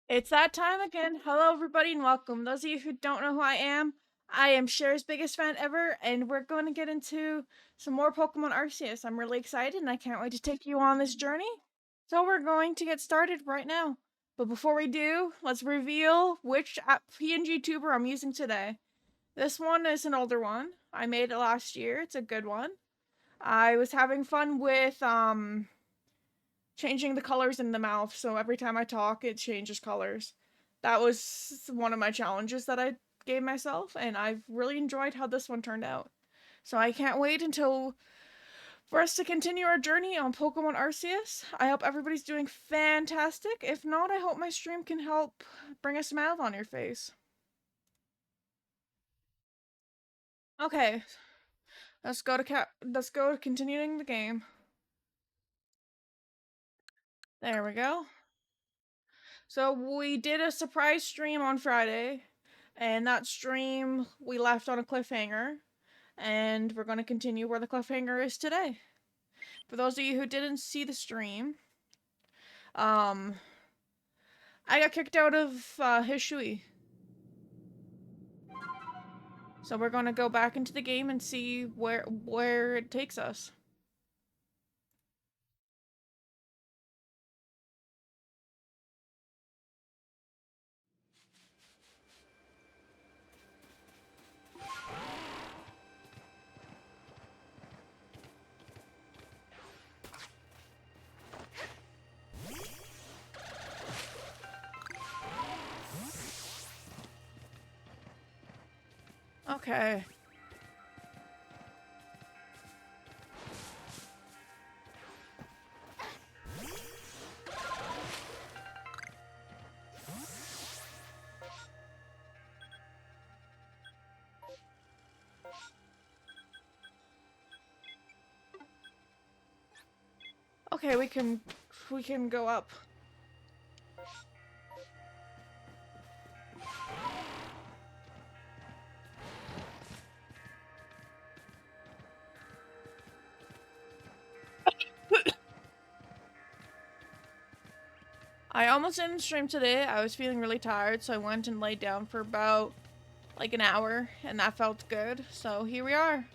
It's that time again. Hello, everybody, and welcome. Those of you who don't know who I am Cher's biggest fan ever, and we're going to get into some more Pokemon Arceus. I'm really excited, and I can't wait to take you on this journey. So, we're going to get started right now. But before we do, let's reveal which PNG tuber I'm using today. This one is an older one. I made it last year. It's a good one. I was having fun with changing the colors in the mouth, so every time I talk, it changes colors. That was one of my challenges that I gave myself, and I've really enjoyed how this one turned out. So I can't wait until for us to continue our journey on Pokemon Arceus. I hope everybody's doing fantastic. If not, I hope my stream can help bring a smile on your face. Okay, let's go to continuing the game. There we go. So we did a surprise stream on Friday, and that stream we left on a cliffhanger, and we're going to continue where the cliffhanger is today. For those of you who didn't see the stream, um, I got kicked out of Hishui. So we're going to go back into the game and see where it takes us. Okay. Okay, we can go up. I almost didn't stream today. I was feeling really tired, so I went and laid down for about like an hour, and that felt good. So here we are.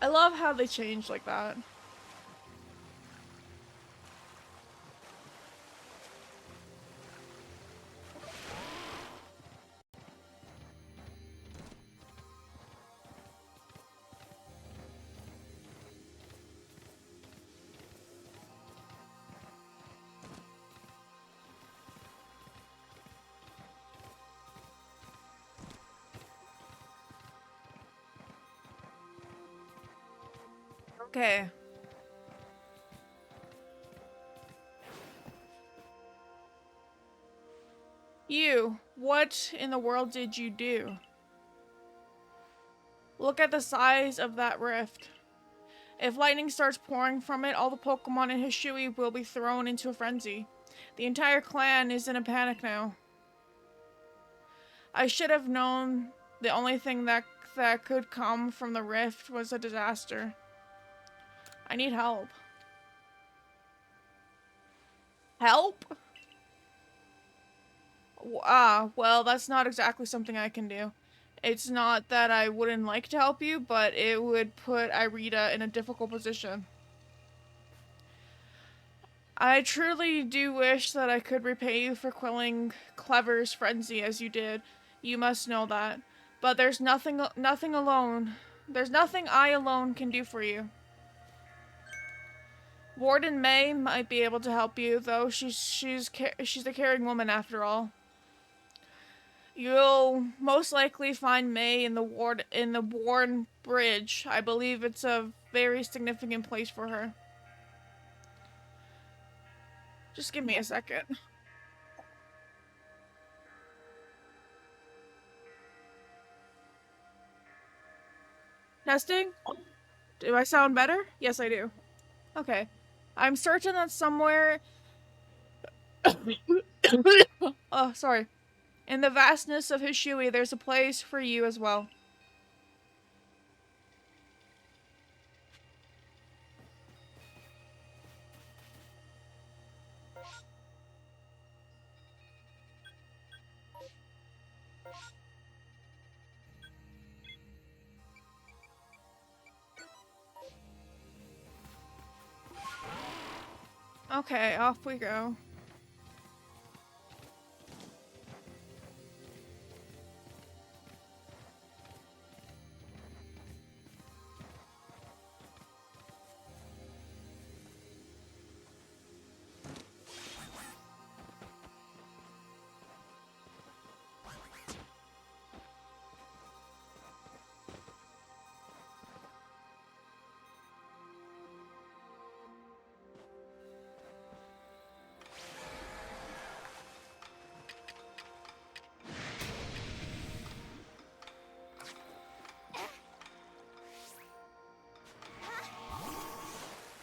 I love how they change like that. Okay. You, what in the world did you do? Look at the size of that rift. If lightning starts pouring from it, all the Pokemon in Hishui will be thrown into a frenzy. The entire clan is in a panic now. I should have known the only thing that could come from the rift was a disaster. I need help. Help? Well, that's not exactly something I can do. It's not that I wouldn't like to help you, but it would put Irita in a difficult position. I truly do wish that I could repay you for quelling Clever's frenzy as you did. You must know that. But there's nothing alone. There's nothing I alone can do for you. Warden May might be able to help you, though she's a caring woman after all. You'll most likely find May in the Warden Bridge. I believe it's a very significant place for her. Just give me a second. Testing? Do I sound better? Yes, I do. Okay. I'm certain that somewhere... oh, sorry. In the vastness of Hishui, there's a place for you as well. Okay, off we go.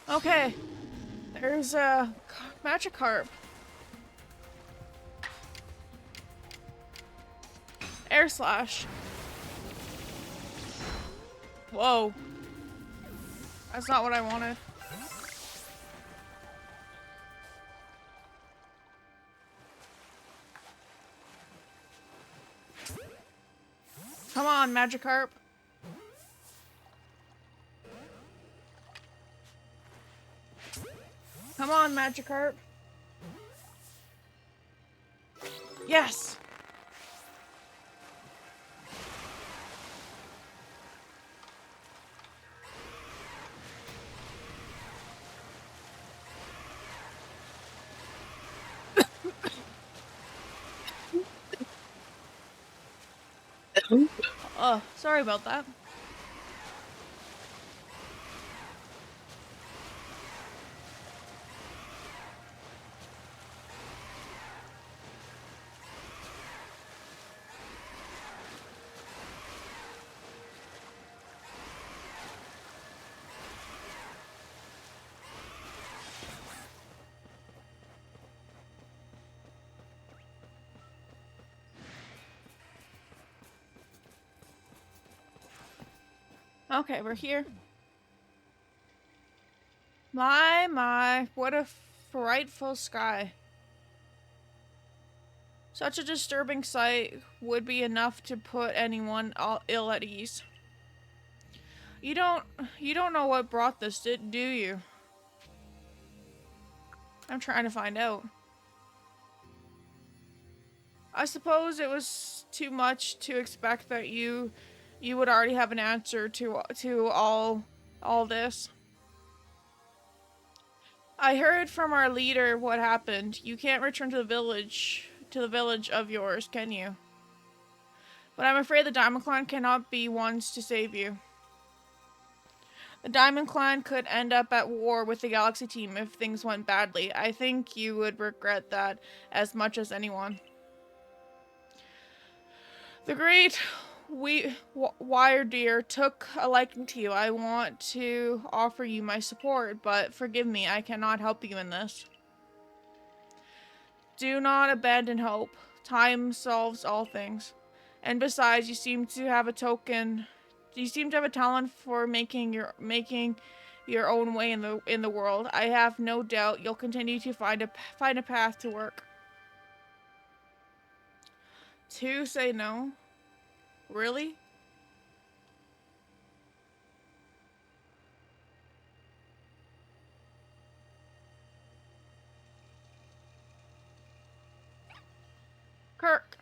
Okay. There's a Magikarp. Air Slash. Whoa. That's not what I wanted. Come on, Magikarp. Come on, Magikarp. Yes! Oh, sorry about that. Okay, we're here. My, what a frightful sky. Such a disturbing sight would be enough to put anyone ill at ease. You don't know what brought this, do you? I'm trying to find out. I suppose it was too much to expect that you would already have an answer to all this. I heard from our leader what happened. You can't return to the village of yours, can you? But I'm afraid the Diamond Clan cannot be ones to save you. The Diamond Clan could end up at war with the Galaxy team if things went badly. I think you would regret that as much as anyone. The great Wiredeer took a liking to you. I want to offer you my support, but forgive me, I cannot help you in this. Do not abandon hope. Time solves all things. And besides, you seem to have a talent for making your own way in the world. I have no doubt you'll continue to find a path to work. To say no? Really? Kirk.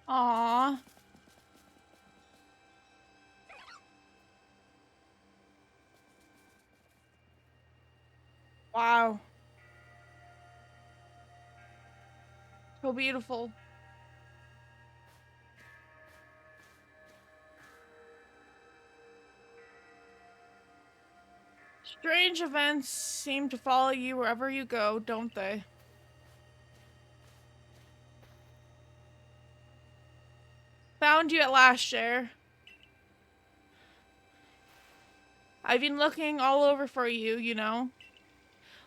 Aww. Wow. So beautiful. Strange events seem to follow you wherever you go, don't they? Found you at last, Cher. I've been looking all over for you, you know.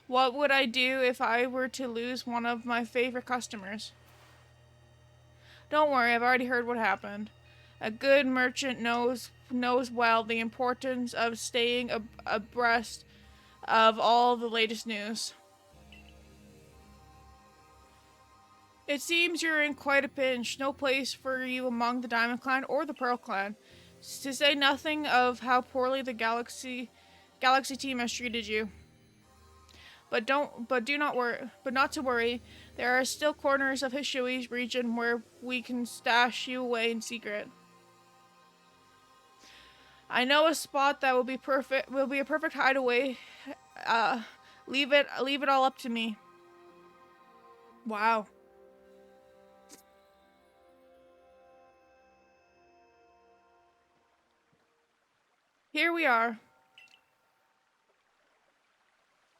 What would I do if I were to lose one of my favorite customers? Don't worry, I've already heard what happened. A good merchant knows well the importance of staying abreast of all the latest news. It seems you're in quite a pinch. No place for you among the Diamond Clan or the Pearl Clan. To say nothing of how poorly the Galaxy team has treated you. But not to worry. There are still corners of Hishui's region where we can stash you away in secret. I know a spot that will be a perfect hideaway. Uh, leave it all up to me. Wow. Here we are.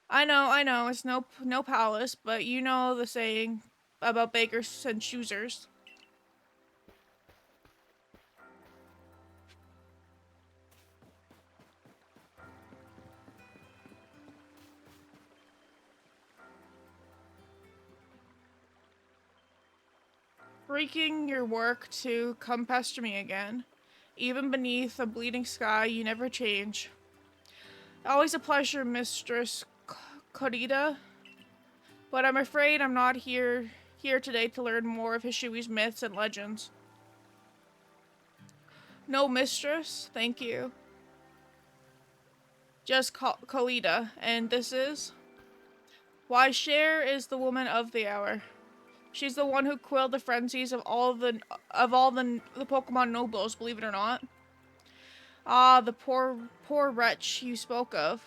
I know, it's no palace, but you know the saying about bakers and choosers. Freaking your work to come pester me again. Even beneath a bleeding sky, you never change. Always a pleasure, Mistress Corita. But I'm afraid I'm not here today to learn more of Hishui's myths and legends. No, mistress, thank you. Just Colita, and this is? Why, Cher is the woman of the hour. She's the one who quelled the frenzies of all the Pokemon nobles, believe it or not. Ah, the poor wretch you spoke of,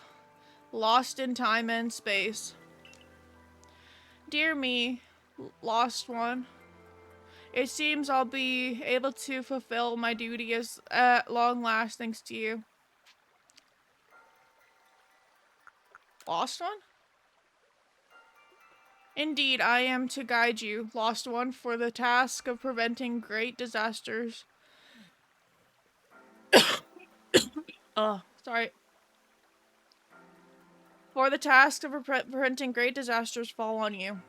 lost in time and space. Dear me, lost one. It seems I'll be able to fulfill my duty as at long last, thanks to you. Lost one? Indeed, I am to guide you, lost one, for the task of preventing great disasters. Sorry. For the task of preventing great disasters fall on you.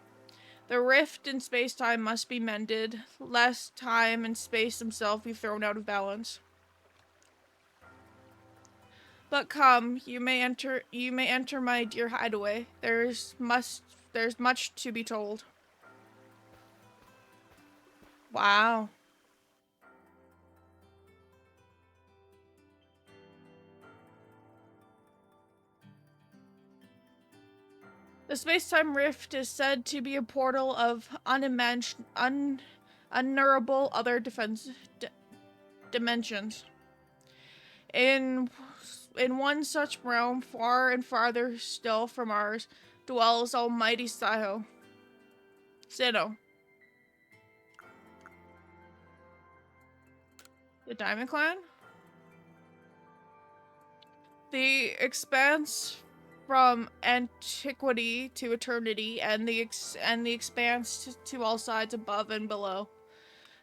The rift in space-time must be mended, lest time and space themselves be thrown out of balance. But come, you may enter my dear hideaway. There's much to be told. Wow. The space-time rift is said to be a portal of unknowable other dimensions. In one such realm, far and farther still from ours, dwells almighty Sinnoh. The Diamond Clan? The expanse from antiquity to eternity, and the expanse to all sides above and below.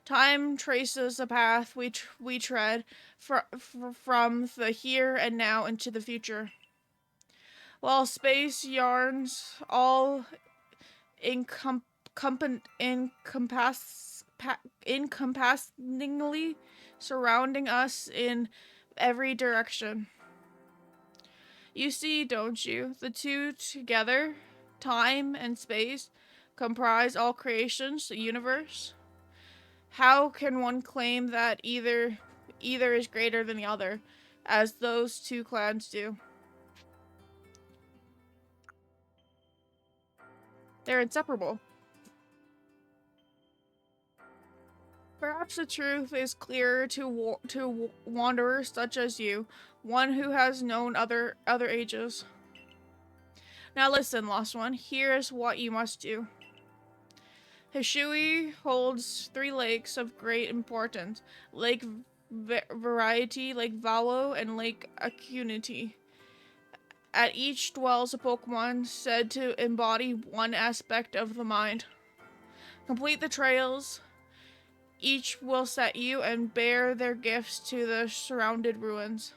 Time traces a path we tread from the here and now into the future. While space yarns all encompassingly surrounding us in every direction. You see, don't you, the two together, time and space, comprise all creations, the universe? How can one claim that either is greater than the other, as those two clans do? They're inseparable. Perhaps the truth is clearer to wanderers such as you, one who has known other ages. Now listen, Lost One, here is what you must do. Hishui holds 3 lakes of great importance: Lake Variety, Lake Valo, and Lake Acuity. At each dwells a Pokemon said to embody one aspect of the mind. Complete the trails. Each will set you and bear their gifts to the surrounded ruins.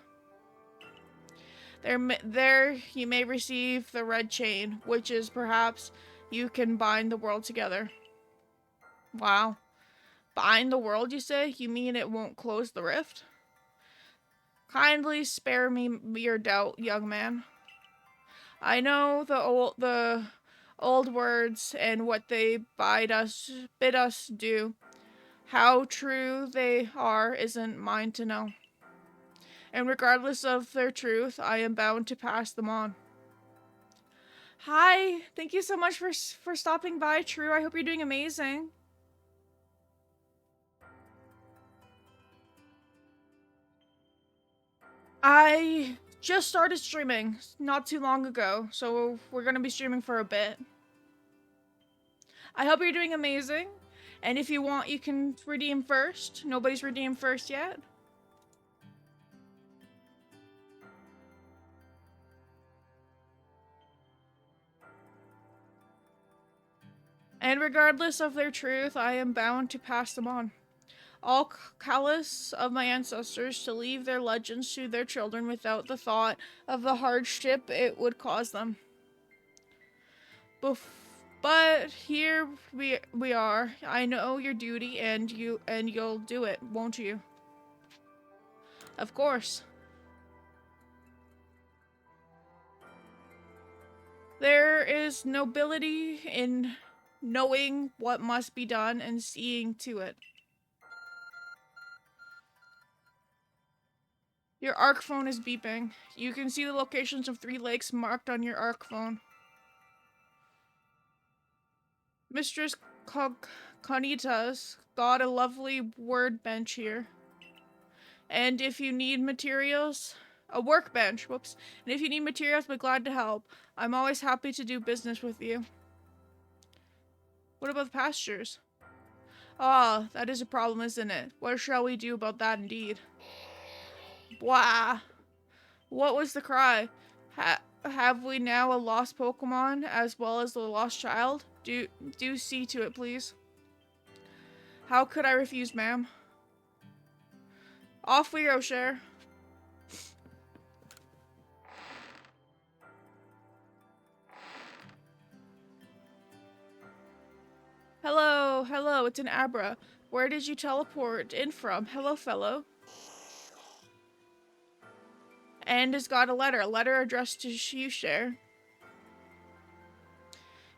There you may receive the red chain, which is perhaps you can bind the world together. Wow. Bind the world, you say? You mean it won't close the rift? Kindly spare me your doubt, young man. I know the old words and what they bid us do. How true they are isn't mine to know. And regardless of their truth, I am bound to pass them on. Hi, thank you so much for stopping by, True. I hope you're doing amazing. I just started streaming not too long ago, so we're gonna be streaming for a bit. I hope you're doing amazing, and if you want, you can redeem first. Nobody's redeemed first yet. And regardless of their truth, I am bound to pass them on. All callous of my ancestors to leave their legends to their children without the thought of the hardship it would cause them. But here we are. I know your duty, and you'll do it, won't you? Of course. There is nobility in knowing what must be done and seeing to it. Your ARC phone is beeping. You can see the locations of 3 lakes marked on your ARC phone. Mistress Conitas got a lovely word bench here. And if you need materials, a workbench, whoops. And if you need materials, I'll be glad to help. I'm always happy to do business with you. What about the pastures? Ah, that is a problem, isn't it? What shall we do about that indeed? Blah. What was the cry? Have we now a lost Pokemon as well as the lost child? Do see to it, please. How could I refuse, ma'am? Off we go, Cher. Hello, it's an Abra. Where did you teleport in from? Hello, fellow. And has got a letter addressed to you, Cher.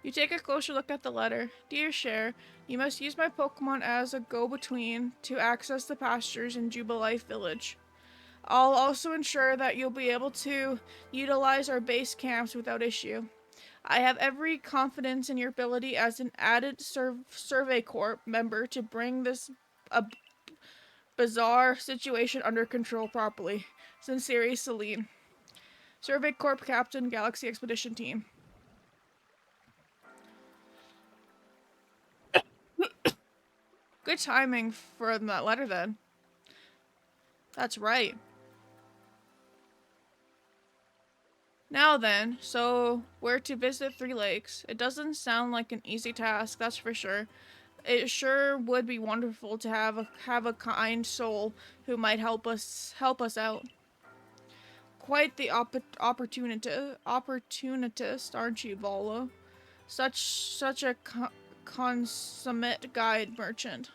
You take a closer look at the letter. Dear Cher, you must use my Pokemon as a go-between to access the pastures in Jubilife Village. I'll also ensure that you'll be able to utilize our base camps without issue. I have every confidence in your ability as an added Survey Corp member to bring this bizarre situation under control properly. Sincerely, Celine. Survey Corp Captain, Galaxy Expedition Team. Good timing for that letter, then. That's right. Now then, so we're to visit 3 lakes. It doesn't sound like an easy task, that's for sure. It sure would be wonderful to have a kind soul who might help us out. Quite the opportunist, aren't you, Volo? Such a consummate guide merchant.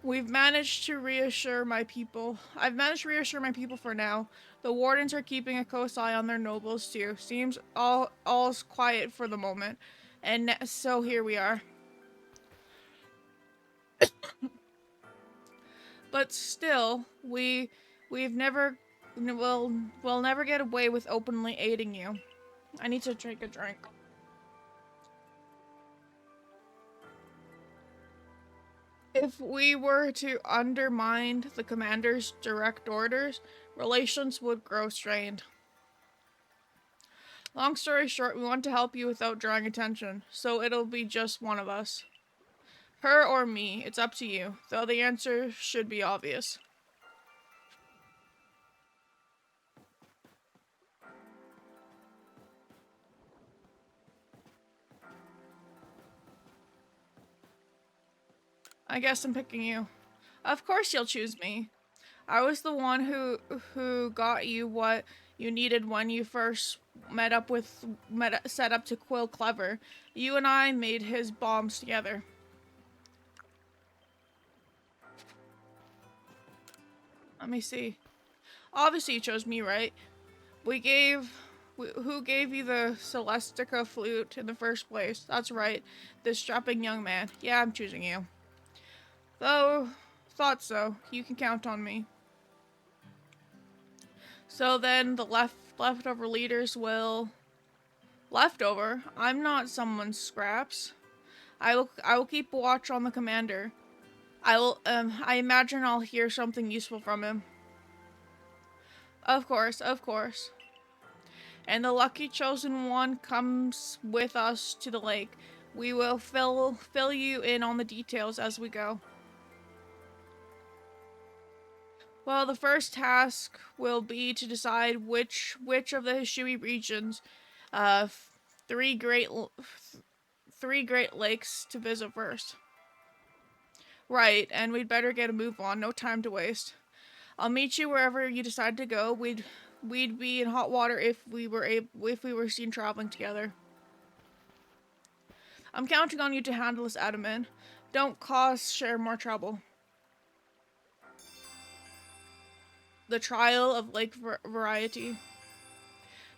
I've managed to reassure my people for now. The wardens are keeping a close eye on their nobles too. Seems all's quiet for the moment. And so here we are. But still, we'll never get away with openly aiding you. I need to take a drink. If we were to undermine the commander's direct orders, relations would grow strained. Long story short, we want to help you without drawing attention, so it'll be just one of us. Her or me, it's up to you, though the answer should be obvious. I guess I'm picking you. Of course you'll choose me. I was the one who got you what you needed when you first set up to Quill Clever. You and I made his bombs together. Let me see. Obviously you chose me, right? Who gave you the Celestica flute in the first place? That's right, this strapping young man. Yeah, I'm choosing you. Though, thought so. You can count on me. So then the leftover leaders will... Leftover? I'm not someone's scraps. I will keep watch on the commander. I imagine I'll hear something useful from him. Of course, of course. And the lucky chosen one comes with us to the lake. We will fill you in on the details as we go. Well, the first task will be to decide which of the Hishui regions, uh, three great lakes to visit first. Right, and we'd better get a move on. No time to waste. I'll meet you wherever you decide to go. We'd be in hot water if we were seen traveling together. I'm counting on you to handle this, Adaman. Don't cause Cher more trouble. The trial of Lake Variety.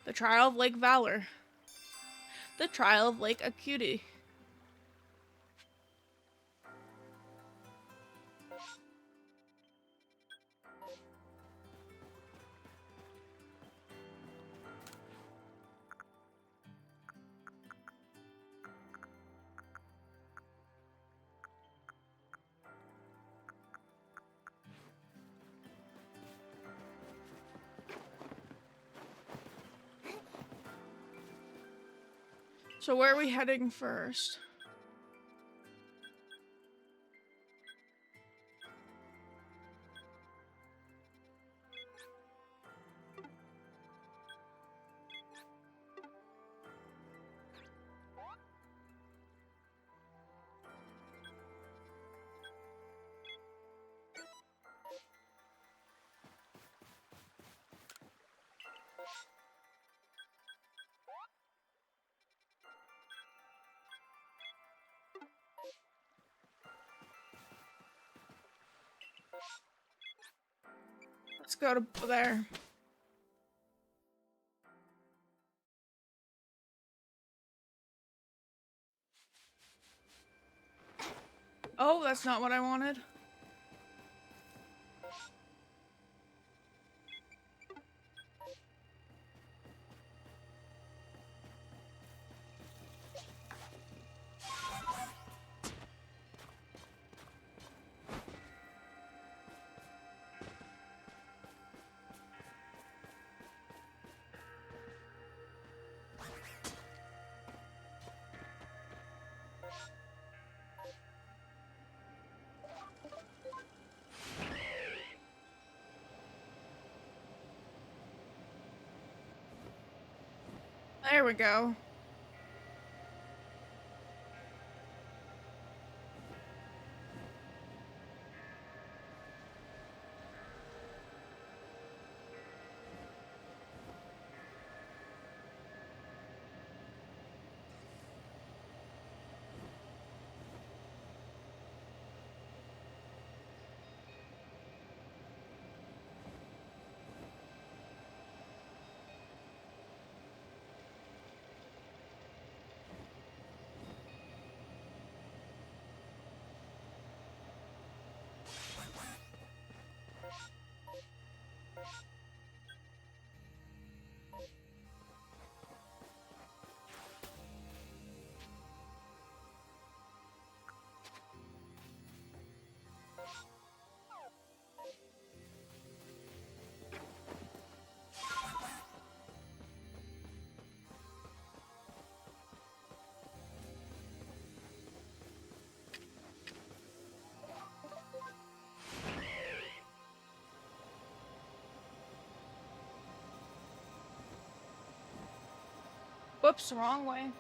The trial of Lake Valor. The trial of Lake Acuity. So where are we heading first? Let's go to there. Oh, that's not what I wanted. There we go. Whoops, wrong way.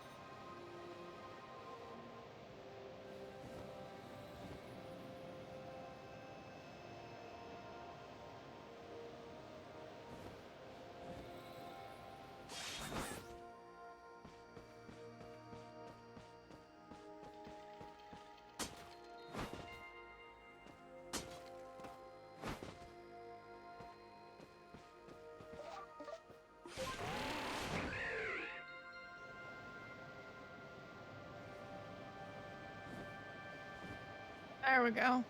There we go.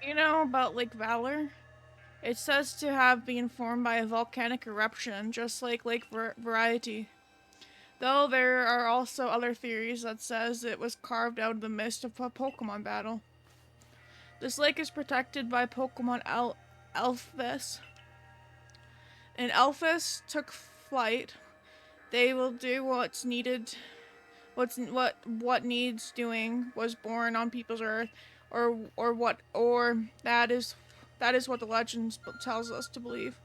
You know about Lake Valor? It says to have been formed by a volcanic eruption, just like Lake Variety. Though there are also other theories that says it was carved out of the mist of a Pokemon battle. This lake is protected by Pokemon Elphus. And Elphus took flight. They will do what's needed. What needs doing was born on people's earth, or that is what the legend tells us to believe.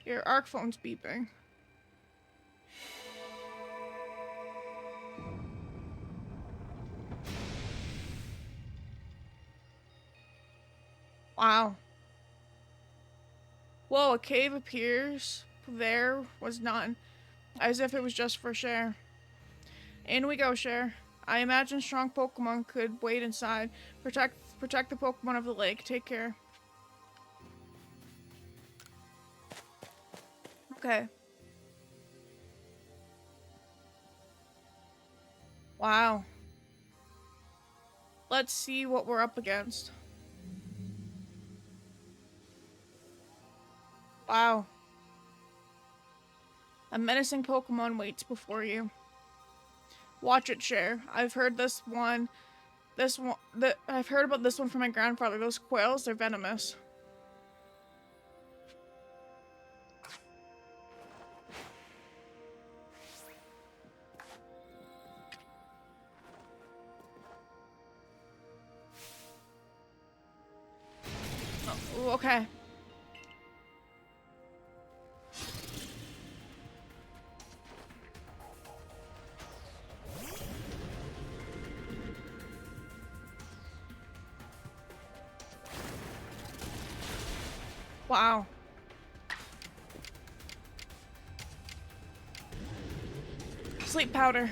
Your arc phone's beeping. Wow. Whoa, a cave appears. There was none. As if it was just for Cher. In we go, Cher. I imagine strong Pokemon could wait inside. Protect the Pokemon of the lake. Take care. Okay. Wow. Let's see what we're up against. Wow. A menacing Pokemon waits before you. Watch it, Cher. I've heard I've heard about this one from my grandfather. Those quails, they're venomous. Oh, okay. Wow. Sleep powder.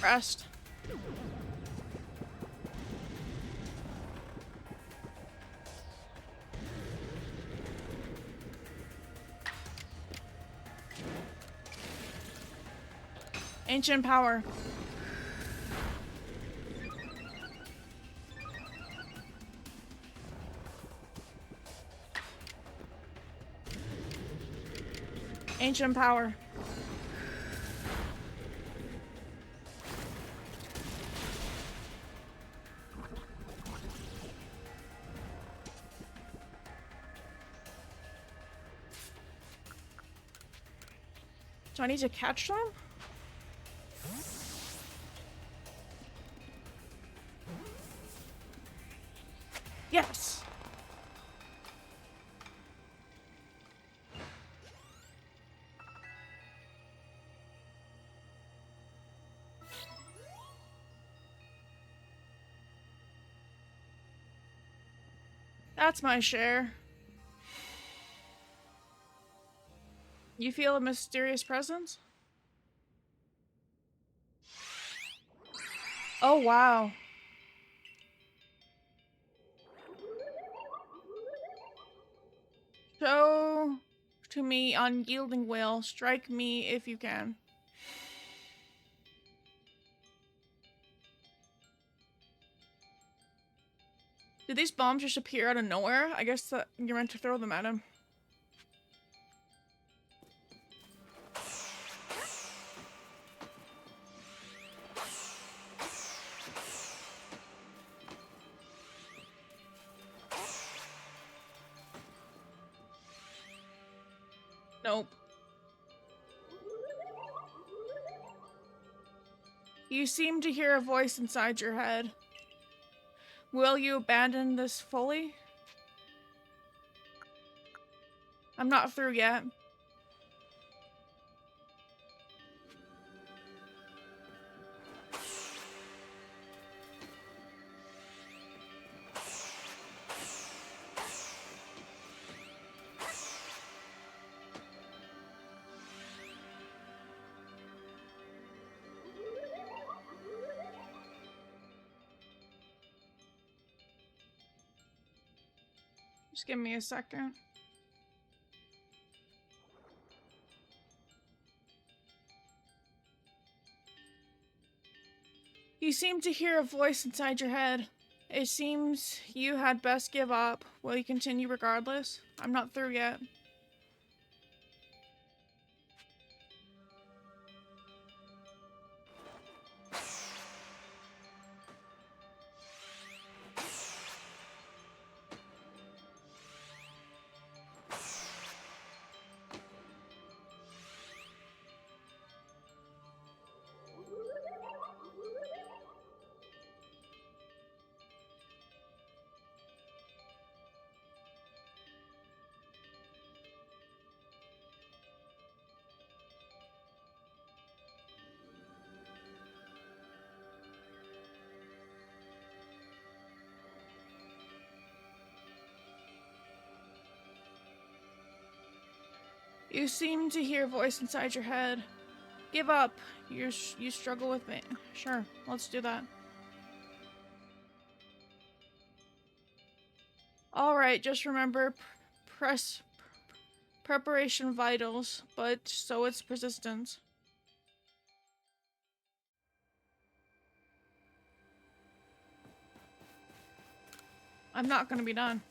Rest. Ancient power. Ancient power. Do I need to catch them? Yes. That's my share. You feel a mysterious presence? Oh, wow. Show to me unyielding will. Strike me if you can. Did these bombs just appear out of nowhere? I guess that you're meant to throw them at him. Nope. You seem to hear a voice inside your head. Will you abandon this fully? I'm not through yet. Just give me a second. You seem to hear a voice inside your head. It seems you had best give up. Will you continue regardless? I'm not through yet. You seem to hear a voice inside your head. Give up. You struggle with me. Sure, let's do that. Alright, just remember, preparation vitals, but so it's persistence. I'm not gonna be done.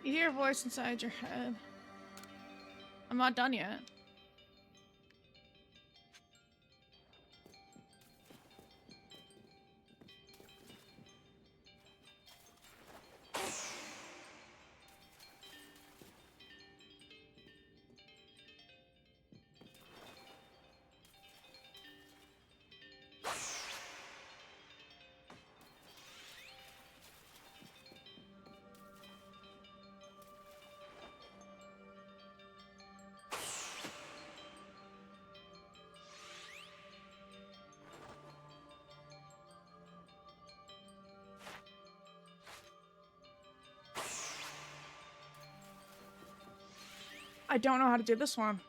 You hear a voice inside your head. I'm not done yet. I don't know how to do this one.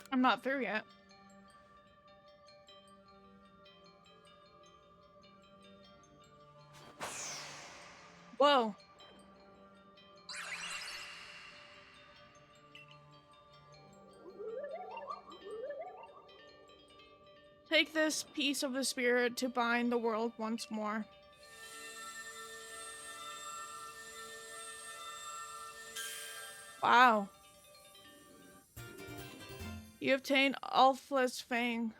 I'm not through yet. Whoa. Take this piece of the spirit to bind the world once more. Wow. You obtain Alpha's Fang.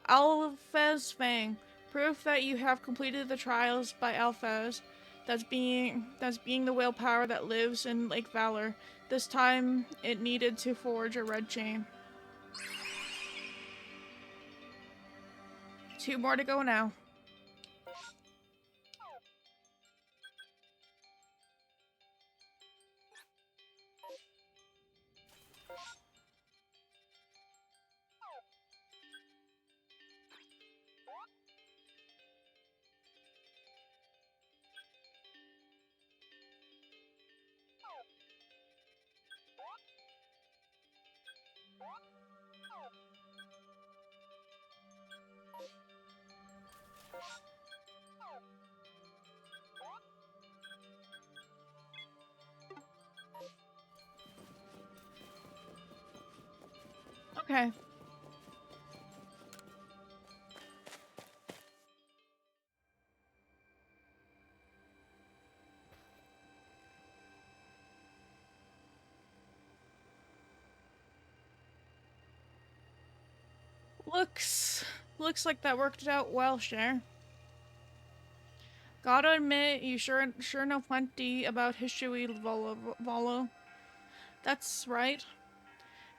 Alpha's Fang. Proof that you have completed the trials by Alphaz. That's being the willpower that lives in Lake Valor. This time it needed to forge a red chain. 2 more to go now. Okay. Looks like that worked out well, Cher. Gotta admit, you sure know plenty about history, Volo. That's right.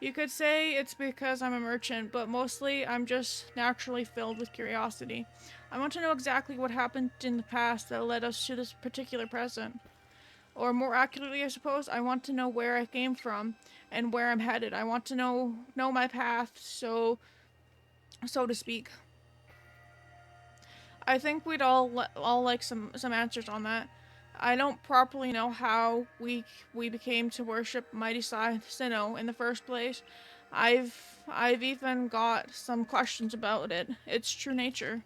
You could say it's because I'm a merchant, but mostly I'm just naturally filled with curiosity. I want to know exactly what happened in the past that led us to this particular present. Or more accurately, I suppose, I want to know where I came from and where I'm headed. I want to know my path, so to speak. I think we'd all like some answers on that. I don't properly know how we became to worship Mighty Sinnoh in the first place. I've even got some questions about it. Its true nature.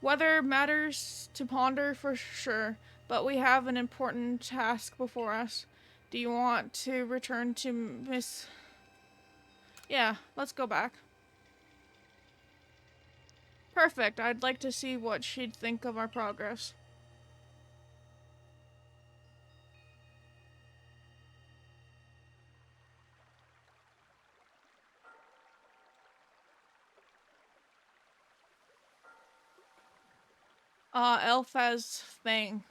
Weather matters to ponder for sure, but we have an important task before us. Do you want to return to Miss... Yeah, let's go back. Perfect. I'd like to see what she'd think of our progress. Elphaz thing.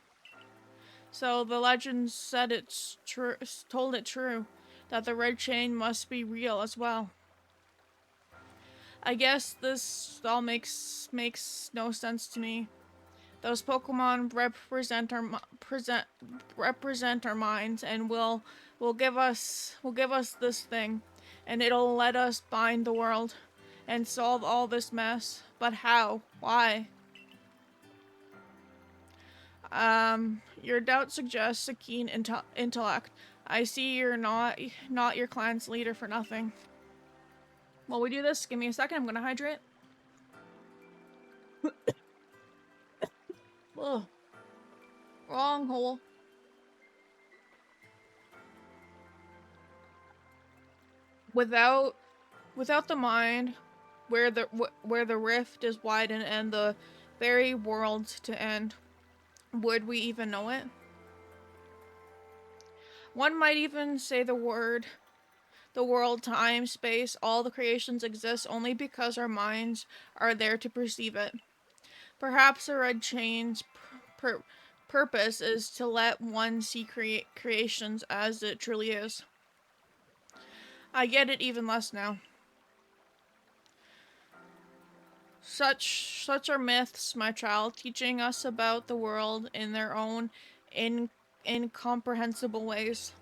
So the legend said it's true, told it true, that the red chain must be real as well. I guess this all makes no sense to me. Those Pokemon represent our minds, and will give us this thing, and it'll let us bind the world, and solve all this mess. But how? Why? Your doubt suggests a keen intellect. I see you're not your clan's leader for nothing. While we do this, give me a second. I'm gonna hydrate. Ugh. Wrong hole. Without the mind, where the rift is widened and the very world to end, would we even know it? One might even say the world, time, space, all the creations exist only because our minds are there to perceive it. Perhaps the red chain's purpose is to let one see creations as it truly is. I get it even less now. Such are myths, my child, teaching us about the world in their own incomprehensible ways.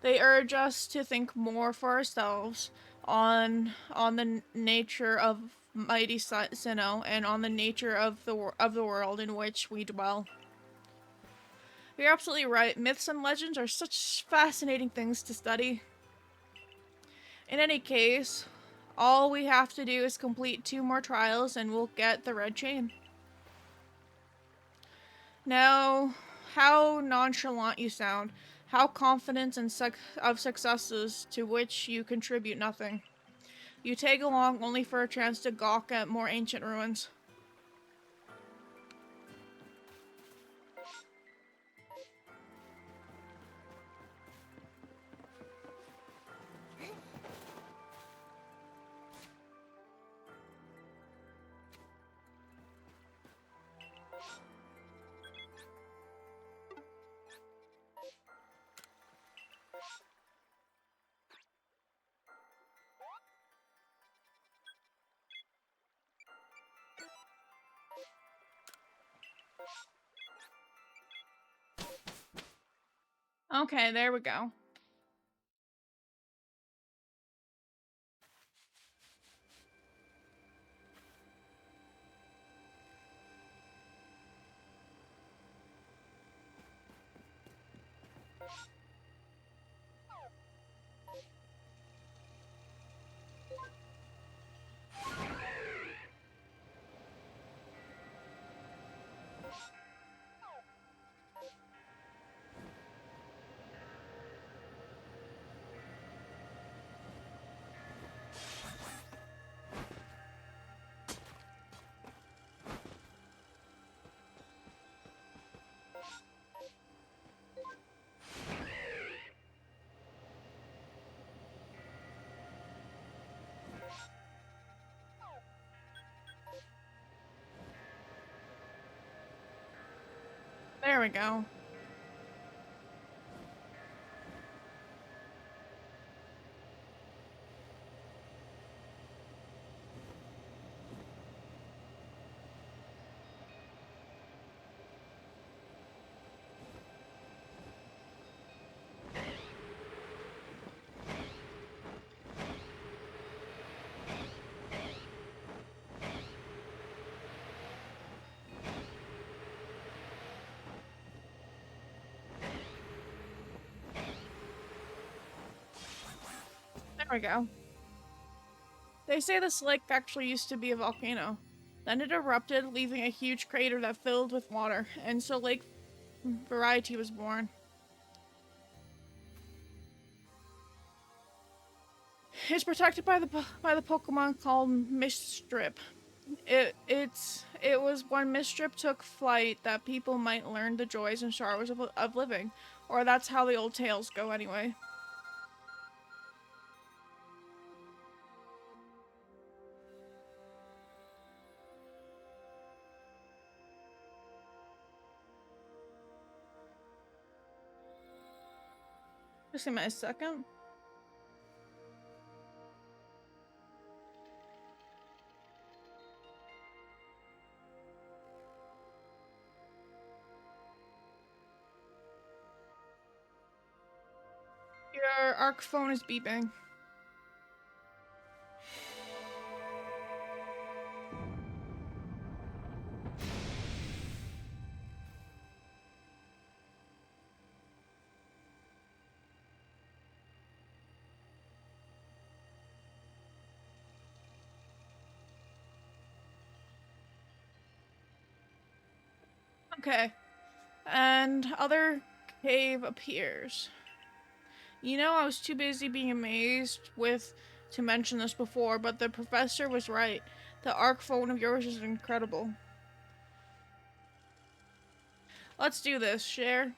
They urge us to think more for ourselves on the nature of mighty Sinnoh and on the nature of the world in which we dwell. You're absolutely right. Myths and legends are such fascinating things to study. In any case, all we have to do is complete 2 more trials and we'll get the red chain. Now, how nonchalant you sound. How confident of successes to which you contribute nothing. You tag along only for a chance to gawk at more ancient ruins. Okay, there we go. There we go. There we go. They say this lake actually used to be a volcano. Then it erupted, leaving a huge crater that filled with water, and so lake variety was born. It's protected by the Pokemon called Miststrip. It was when Miststrip took flight that people might learn the joys and sorrows of living, or that's how the old tales go anyway. Just give me a second. Your ARC phone is beeping. Okay. And other cave appears. You know, I was too busy being amazed with to mention this before, but the professor was right. The ARC phone of yours is incredible. Let's do this, share.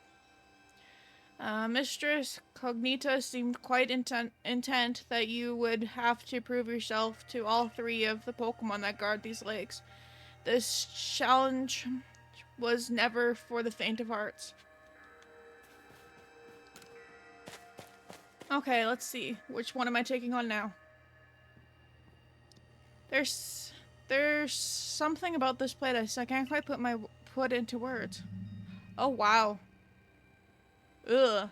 Mistress Cognita seemed quite intent that you would have to prove yourself to all three of the Pokemon that guard these lakes. This challenge was never for the faint of hearts. Okay, let's see. Which one am I taking on now? There's something about this place I can't quite put into words. Oh wow. Ugh.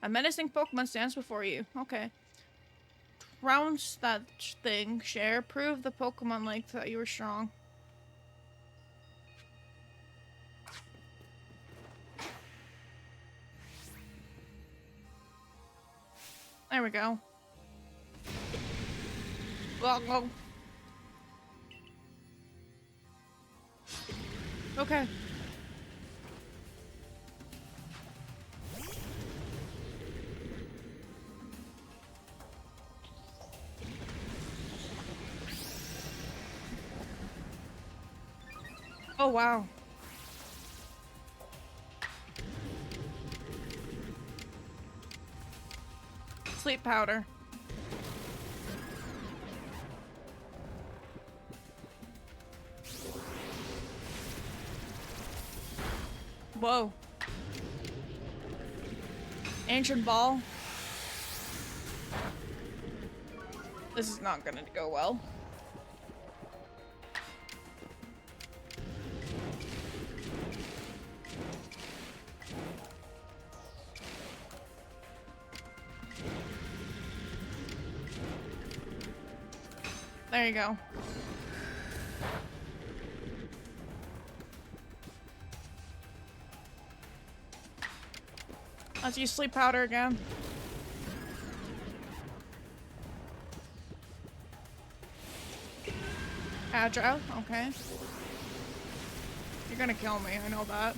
A menacing Pokemon stands before you. Okay. Trounce that thing, share. Prove the Pokemon Lake that you were strong. There we go. Go. Okay. Oh, wow. Sleep powder. Whoa. Ancient ball. This is not gonna go well. There you go. Let's use sleep powder again. Agile, okay. You're gonna kill me, I know that.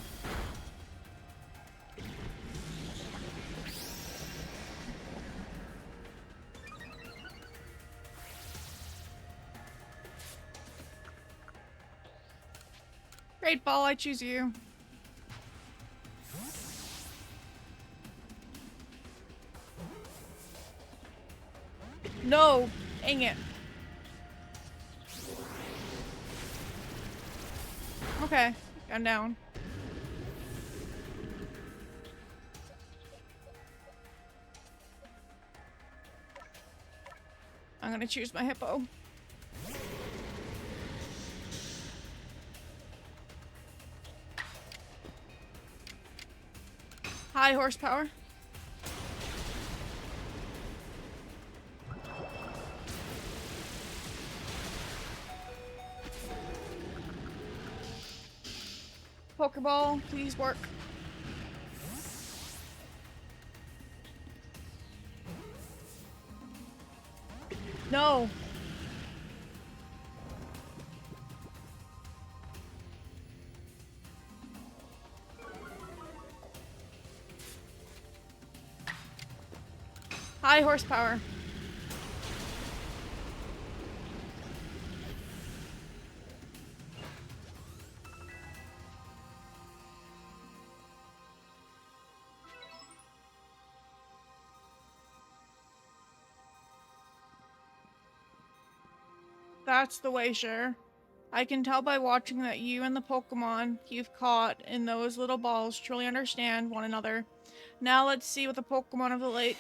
Great ball, I choose you. No! Dang it. Okay, I'm down. I'm gonna choose my hippo. High horsepower. Pokeball, please work. No. High horsepower. That's the way, sure. I can tell by watching that you and the Pokemon you've caught in those little balls truly understand one another. Now let's see what the Pokemon of the lake.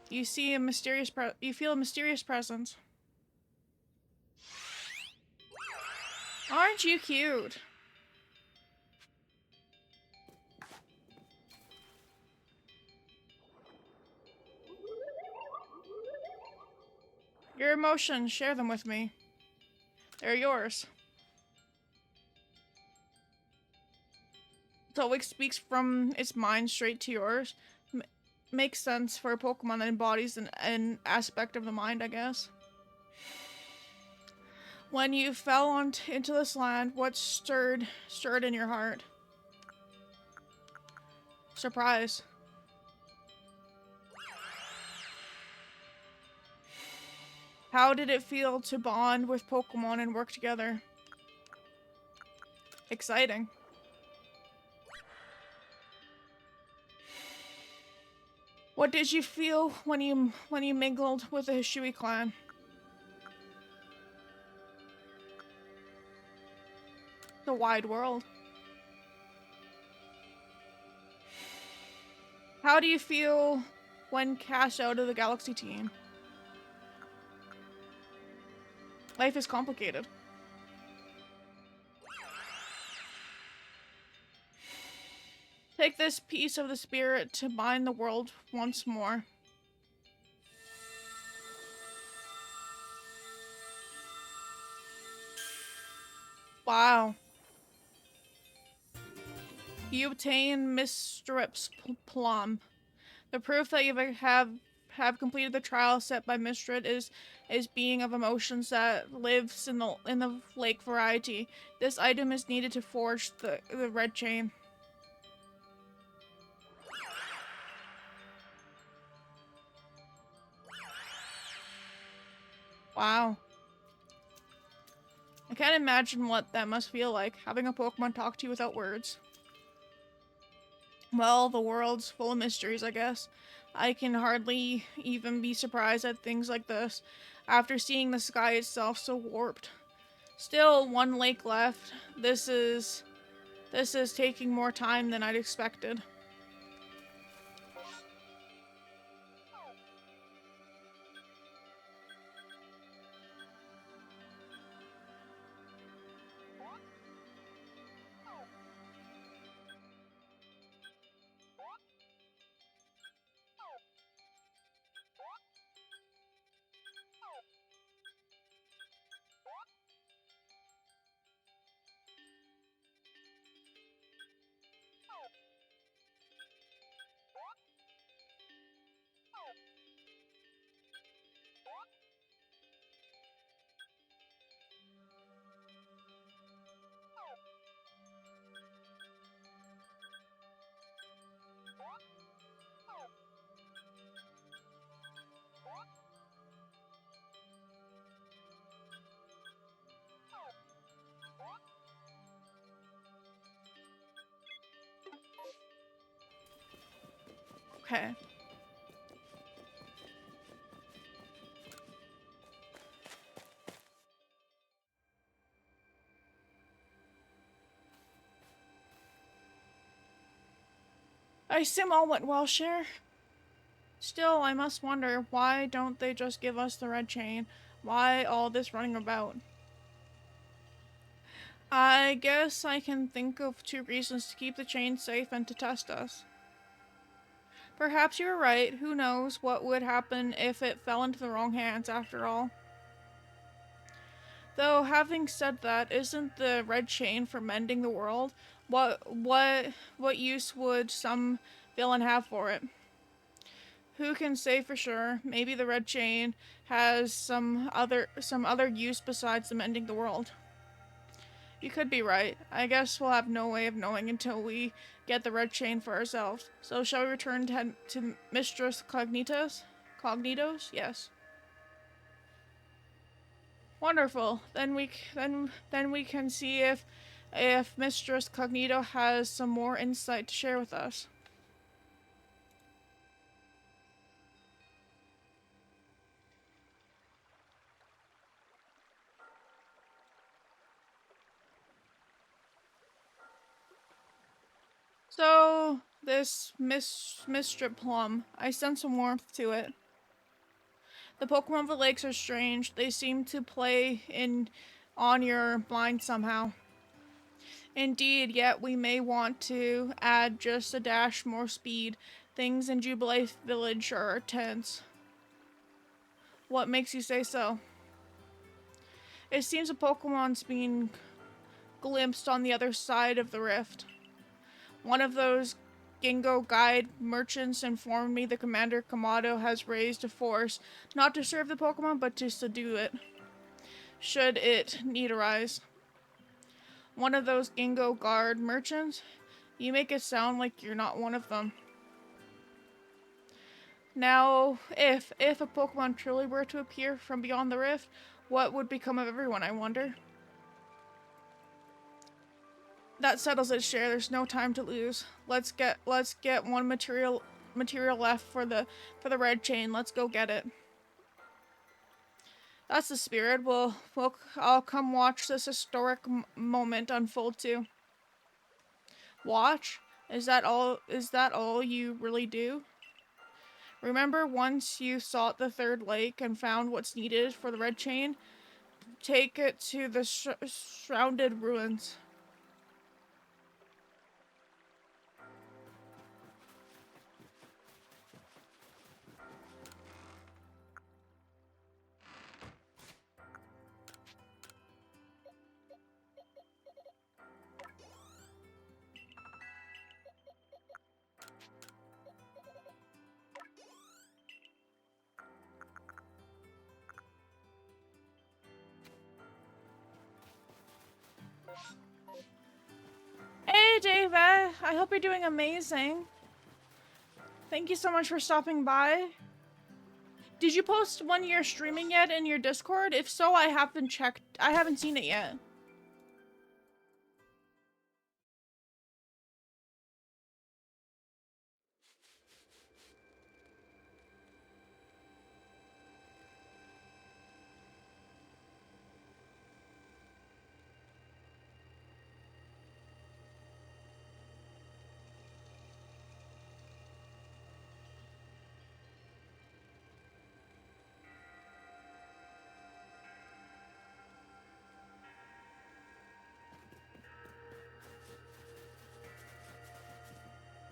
You see a mysterious you feel a mysterious presence. Aren't you cute? Your emotions, share them with me. They're yours. It always speaks from its mind straight to yours. Makes sense for a Pokemon that embodies an aspect of the mind, I guess. When you fell into this land, what stirred in your heart? Surprise. How did it feel to bond with Pokemon and work together? Exciting. What did you feel when you mingled with the Hishui clan? The wide world. How do you feel when cast out of the Galaxy team? Life is complicated. Take this piece of the spirit to bind the world once more. Wow. You obtain Miss Strip's plum. The proof that you have completed the trial set by Mistrid is being of emotions that lives in the lake variety. This item is needed to forge the red chain. Wow. I can't imagine what that must feel like, having a Pokemon talk to you without words. Well, the world's full of mysteries, I guess. I can hardly even be surprised at things like this, after seeing the sky itself so warped. Still, one lake left. This is taking more time than I'd expected. Okay. I assume all went well, Cher. Still, I must wonder, why don't they just give us the red chain? Why all this running about? I guess I can think of 2 reasons to keep the chain safe and to test us. Perhaps you're right. Who knows what would happen if it fell into the wrong hands after all. Though, having said that, isn't the red chain for mending the world? What use would some villain have for it? Who can say for sure? Maybe the red chain has some other use besides the mending the world. You could be right. I guess we'll have no way of knowing until we get the red chain for ourselves. So shall we return to Mistress Cognitos? Cognitos? Yes. Wonderful. Then we can see if Mistress Cognito has some more insight to share with us. So, this Mr. Plum, I sense some warmth to it. The Pokemon of the lakes are strange. They seem to play on your mind somehow. Indeed, yet we may want to add just a dash more speed. Things in Jubilee Village are tense. What makes you say so? It seems a Pokemon's being glimpsed on the other side of the rift. One of those Gingo guide merchants informed me the Commander Kamado has raised a force, not to serve the Pokemon, but to subdue it, should it need arise. One of those Gingo guard merchants? You make it sound like you're not one of them. Now, if a Pokemon truly were to appear from beyond the rift, what would become of everyone, I wonder? That settles it, Cher. There's no time to lose. Let's get one material left for the red chain. Let's go get it. That's the spirit. I'll come watch this historic moment unfold too. Watch? Is that all you really do? Remember once you sought the third lake and found what's needed for the red chain? Take it to the shrouded ruins. Hey, David! I hope you're doing amazing. Thank you so much for stopping by. Did you post when you're streaming yet in your Discord? If so, I haven't checked. I haven't seen it yet.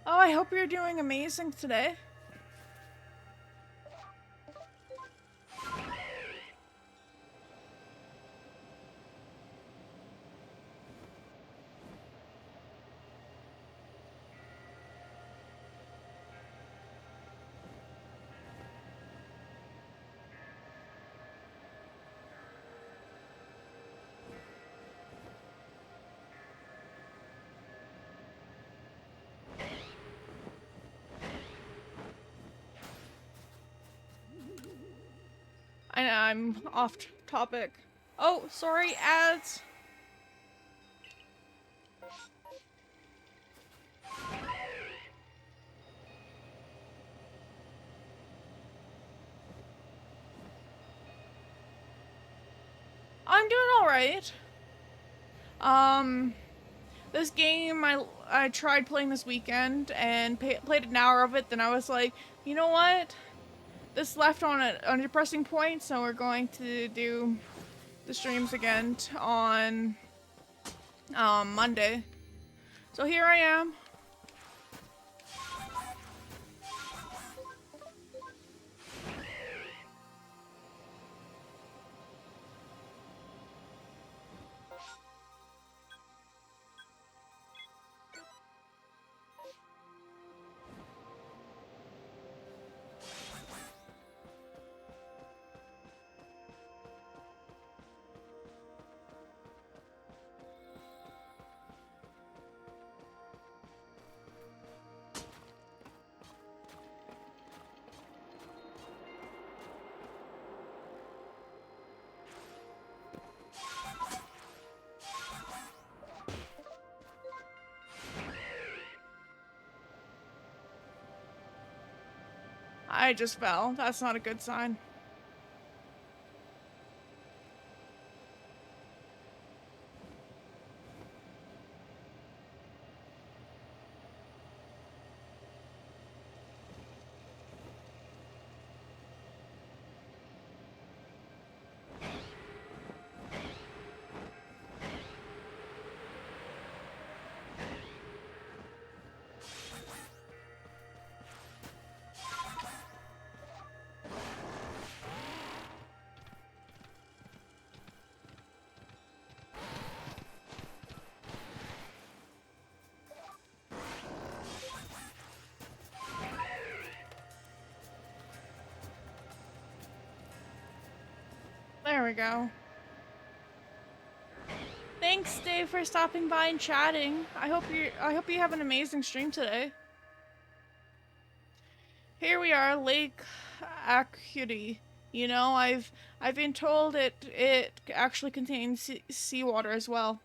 Oh, I hope you're doing amazing today. I know, I'm off topic. Oh, sorry, ads. I'm doing alright. This game I tried playing this weekend and played an hour of it, then I was like, you know what? This left on a depressing point, so we're going to do the streams again on Monday. So here I am. I just fell. That's not a good sign. There we go. Thanks, Dave, for stopping by and chatting. I hope you have an amazing stream today. Here we are, Lake Acuity. You know, I've been told it actually contains seawater as well.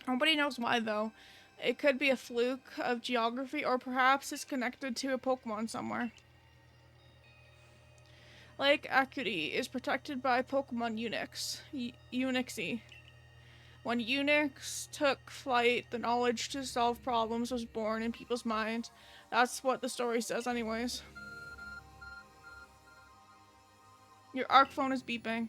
Nobody knows why though. It could be a fluke of geography, or perhaps it's connected to a Pokemon somewhere. Lake Acuity is protected by Pokemon Unixie. When Unix took flight, the knowledge to solve problems was born in people's minds. That's what the story says anyways. Your ARC phone is beeping.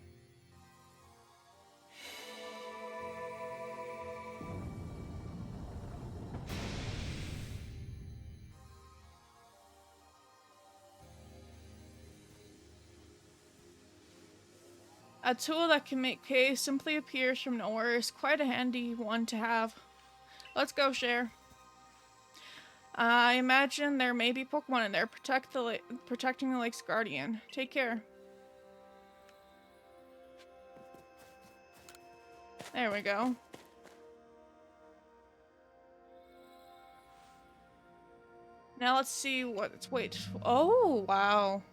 A tool that can make K simply appears from nowhere is quite a handy one to have. Let's go, Share. I imagine there may be Pokemon in there. Protecting the lake's guardian. Take care. There we go. Now let's see what it's. Wait. Oh, wow.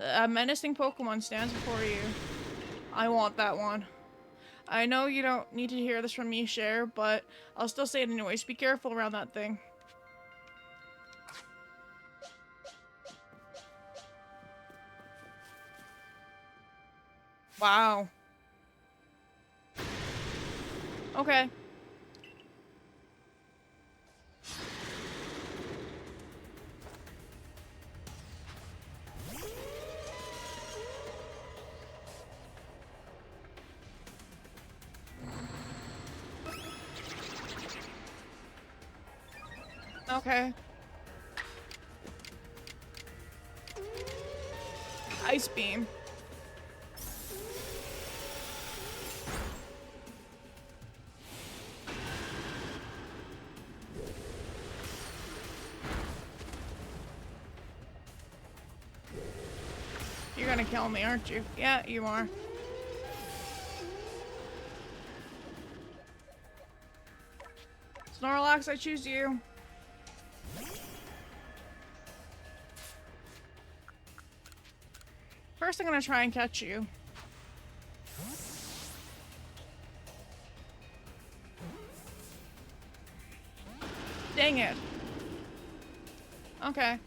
A menacing Pokemon stands before you. I want that one. I know you don't need to hear this from me, Cher, but I'll still say it anyways. Be careful around that thing. Wow. Okay. Okay. Ice Beam. You're gonna kill me, aren't you? Yeah, you are. Snorlax, I choose you. First, I'm gonna try and catch you. Dang it. Okay.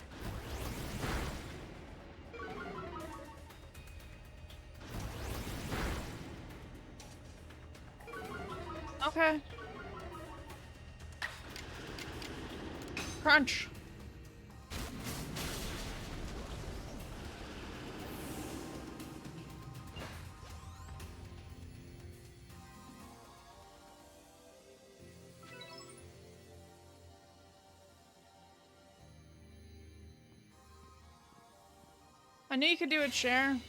Okay. Crunch. I knew you could do it, Cher.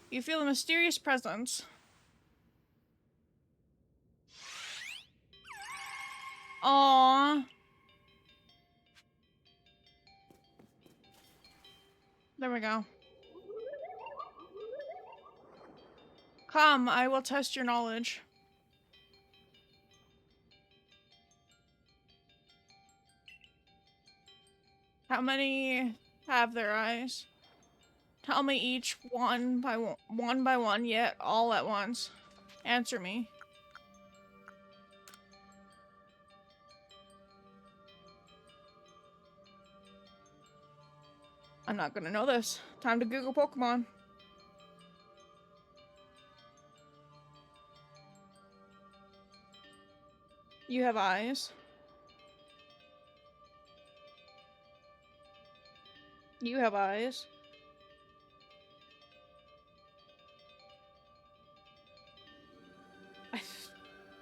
You feel a mysterious presence. Aww. There we go. Come, I will test your knowledge. How many have their eyes? Tell me each one by one, yet all at once. Answer me. I'm not gonna know this. Time to Google Pokemon. You have eyes. You have eyes. I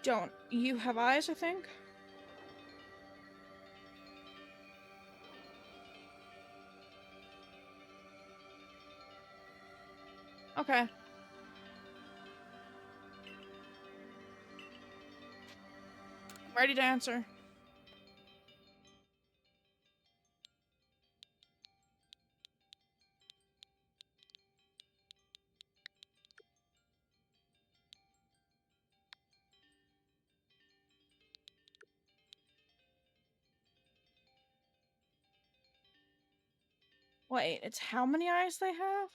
don't. You have eyes, I think? Okay. Ready to answer. Wait, it's how many eyes they have?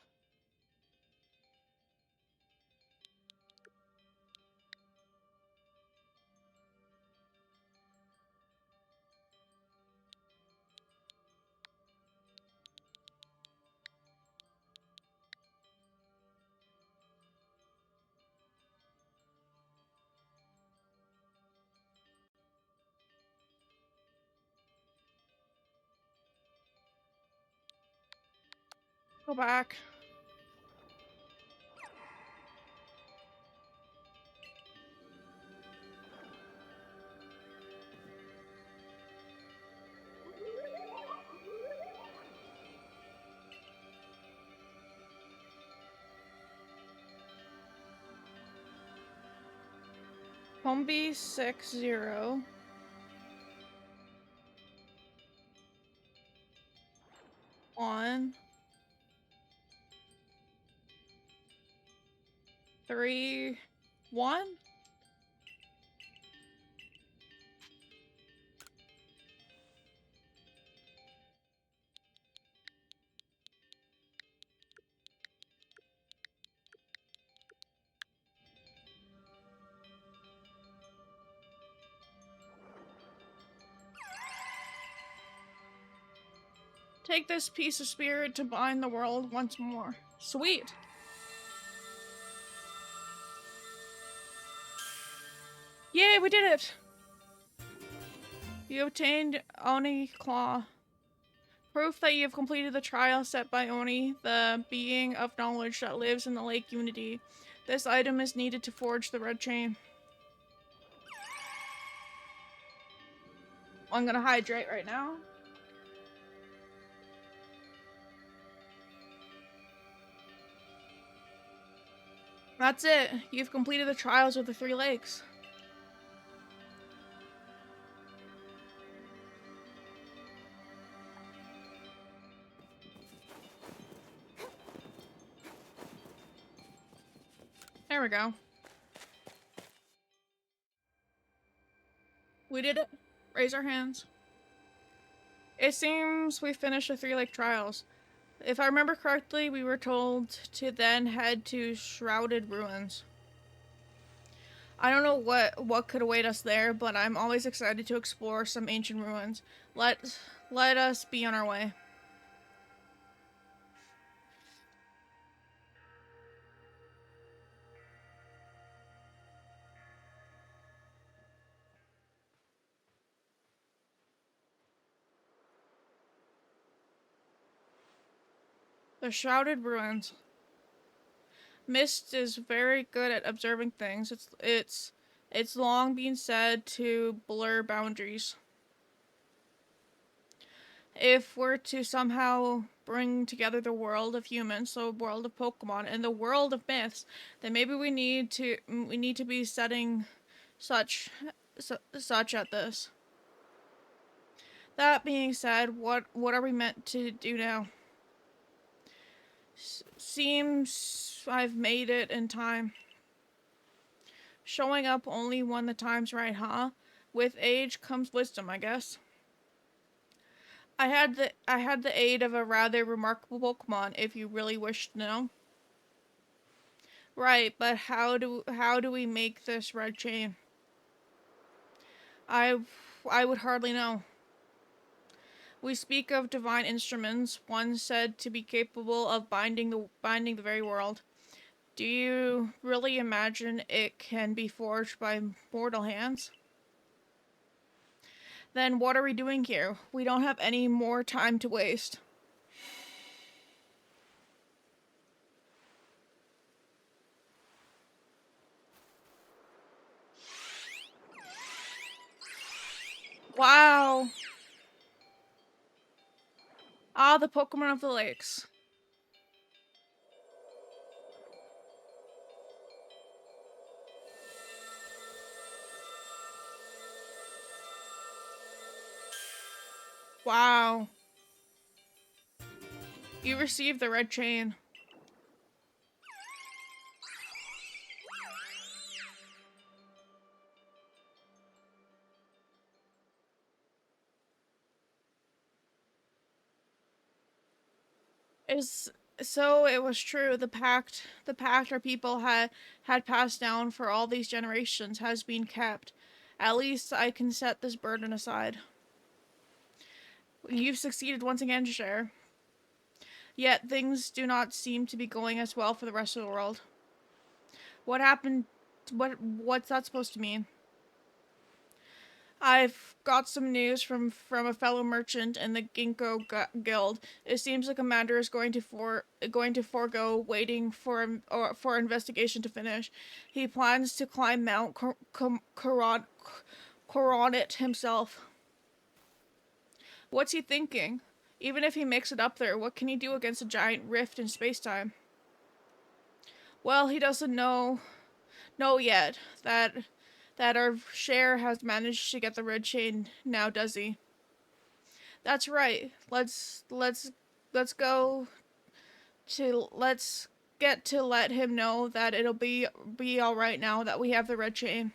Go back. Combi 60. On. 3, 1. Take this piece of spirit to bind the world once more. Sweet. Yay, we did it! You obtained Oni Claw. Proof that you have completed the trial set by Oni, the being of knowledge that lives in the Lake Unity. This item is needed to forge the red chain. I'm gonna hydrate right now. That's it. You've completed the trials of the 3 lakes. There we go. We did it. Raise our hands. It seems we finished the 3 lake trials. If I remember correctly, we were told to then head to Shrouded Ruins. I don't know what could await us there, but I'm always excited to explore some ancient ruins. Let us be on our way. The Shrouded Ruins. Mist is very good at observing things. It's long been said to blur boundaries. If we're to somehow bring together the world of humans, so world of Pokemon, and the world of myths, then maybe we need to be setting such at this. That being said, what are we meant to do now? Seems I've made it in time. Showing up only when the time's right, huh? With age comes wisdom, I guess. I had the aid of a rather remarkable Pokemon, if you really wish to know. Right, but how do we make this red chain? I would hardly know. We speak of divine instruments, one said to be capable of binding the very world. Do you really imagine it can be forged by mortal hands? Then what are we doing here? We don't have any more time to waste. Wow. Ah, the Pokemon of the lakes. Wow. You received the red chain. Is so it was true. The pact our people had passed down for all these generations has been kept. At least I can set this burden aside. You've succeeded once again, Cher. Yet things do not seem to be going as well for the rest of the world. What happened? What's that supposed to mean? I've got some news from a fellow merchant in the Guild. It seems the commander is going to forego waiting for investigation to finish. He plans to climb Mount Coronet himself. What's he thinking? Even if he makes it up there, what can he do against a giant rift in space-time? Well, he doesn't know yet that our Cher has managed to get the red chain now, does he? That's right. Let's go to let's get to let him know that it'll be all right now that we have the red chain.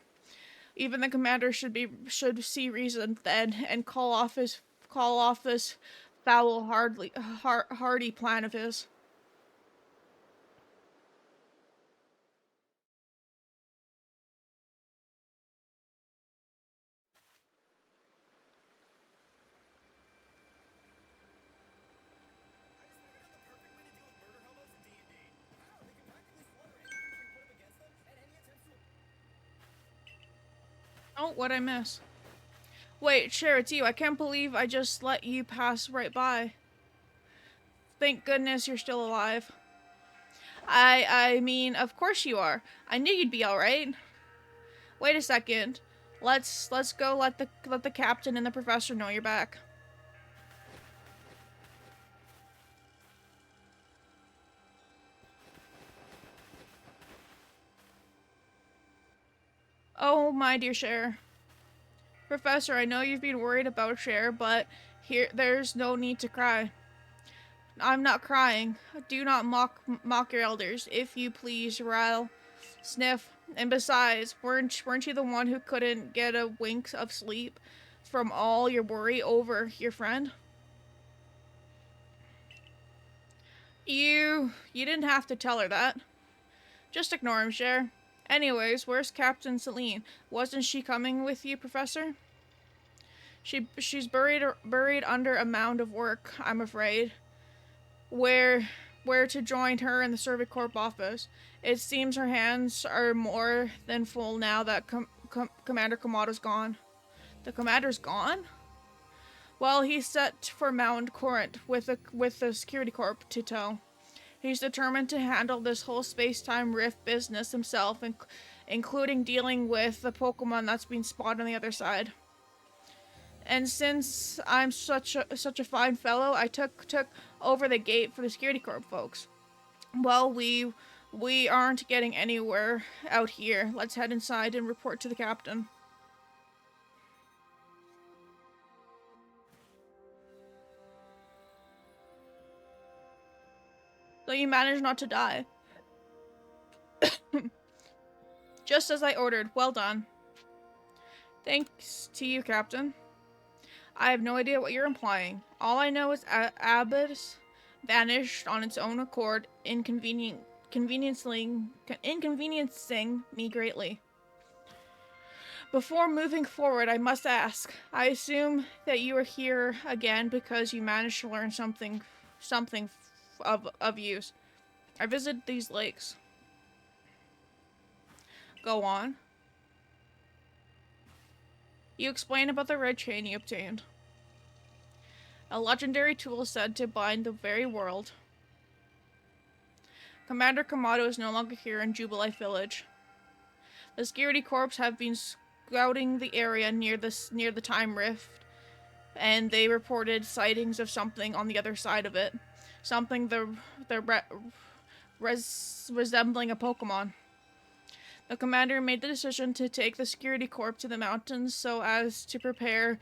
Even the commander should see reason then and call off this foul hardy plan of his. Oh, what'd I miss? Wait, Cher, it's you. I can't believe I just let you pass right by. Thank goodness you're still alive. I mean, of course you are. I knew you'd be alright. Wait a second. Let's go let the captain and the professor know you're back. Oh, my dear Cher. Professor, I know you've been worried about Cher, but there's no need to cry. I'm not crying. Do not mock your elders, if you please, Ryle. Sniff. And besides, weren't you the one who couldn't get a wink of sleep from all your worry over your friend? You didn't have to tell her that. Just ignore him, Cher. Anyways, where's Captain Celine? Wasn't she coming with you, Professor? She's buried under a mound of work, I'm afraid. Where where to join her in the Servicorp office. It seems her hands are more than full now that Commander Kamado's gone. The commander's gone? Well, he's set for Mount Corinth with the security corp to tow. He's determined to handle this whole space-time rift business himself, including dealing with the Pokemon that's been spotted on the other side. And since I'm such a fine fellow, I took over the gate for the security corp folks. Well, we aren't getting anywhere out here. Let's head inside and report to the captain. So you managed not to die. Just as I ordered. Well done. Thanks to you, Captain. I have no idea what you're implying. All I know is Abyss vanished on its own accord, inconveniencing me greatly. Before moving forward, I must ask. I assume that you are here again because you managed to learn something of use. I visited these lakes. Go on. You explain about the red chain you obtained. A legendary tool said to bind the very world. Commander Kamado is no longer here in Jubilife Village. The security corps have been scouting the area near the time rift, and they reported sightings of something on the other side of it. Something resembling a Pokemon. The commander made the decision to take the security corps to the mountains so as to prepare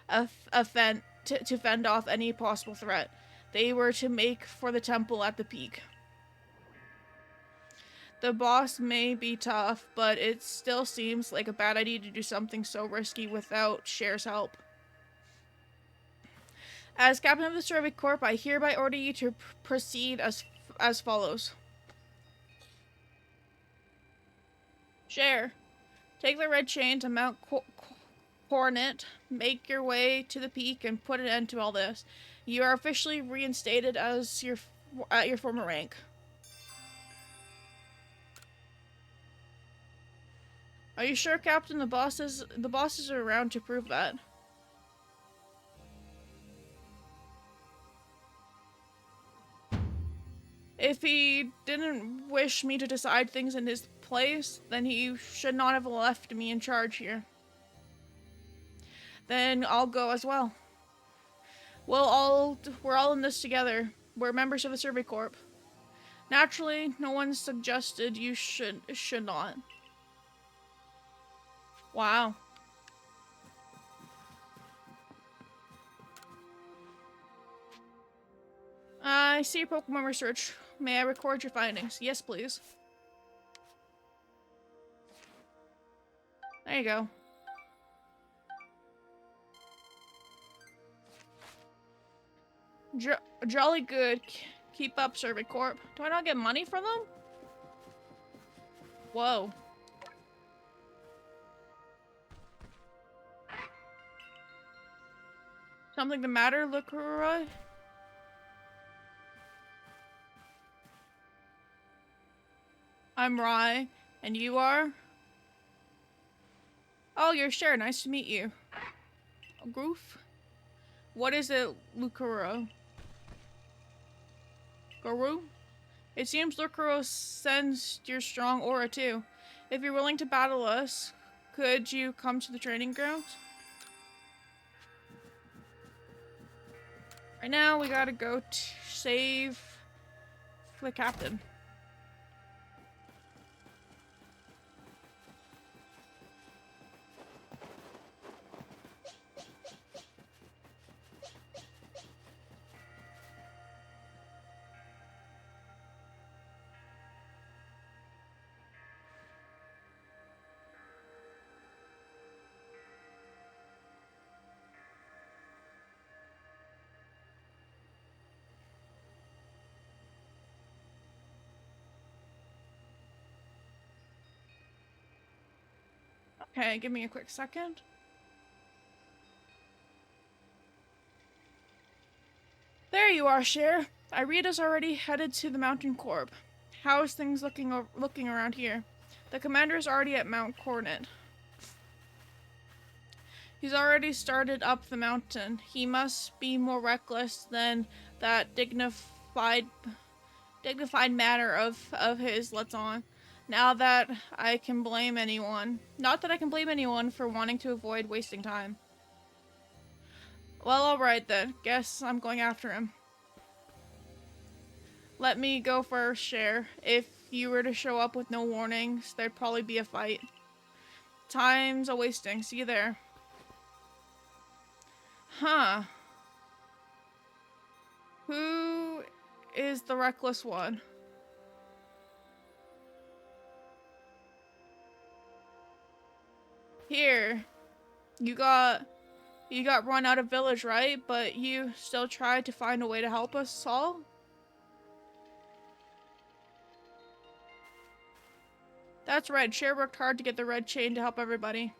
to fend off any possible threat. They were to make for the temple at the peak. The boss may be tough, but it still seems like a bad idea to do something so risky without Cher's help. As captain of the Survey Corp, I hereby order you to proceed as follows. Cher, take the red chain to Mount Coronet, make your way to the peak, and put an end to all this. You are officially reinstated as at your former rank. Are you sure, Captain? The bosses are around to prove that. If he didn't wish me to decide things in his place, then he should not have left me in charge here. Then I'll go as well. We're all in this together. We're members of the Survey Corp. Naturally, no one suggested you should not. Wow. I see your Pokemon research. May I record your findings? Yes, please. There you go. Jolly good. Keep up, Survey Corp. Do I not get money from them? Whoa. Something the matter, LaCroix? I'm Rye, and you are? Oh, you're Cher. Nice to meet you. Groof? What is it, Lucaro? Guru? It seems Lucaro sends your strong aura too. If you're willing to battle us, could you come to the training grounds? Right now, we gotta go save the captain. Okay, give me a quick second. There you are, Cher. Irita's already headed to the Mountain Corp. How is things looking around here? The commander is already at Mount Coronet. He's already started up the mountain. He must be more reckless than that dignified manner of his lets on. Now that I can blame anyone. Not that I can blame anyone for wanting to avoid wasting time. Well, alright then. Guess I'm going after him. Let me go first, Cher. If you were to show up with no warnings, there'd probably be a fight. Time's a wasting. See you there. Huh. Who is the reckless one? Here. You got run out of village, right? But you still tried to find a way to help us all? That's right. Cher worked hard to get the red chain to help everybody.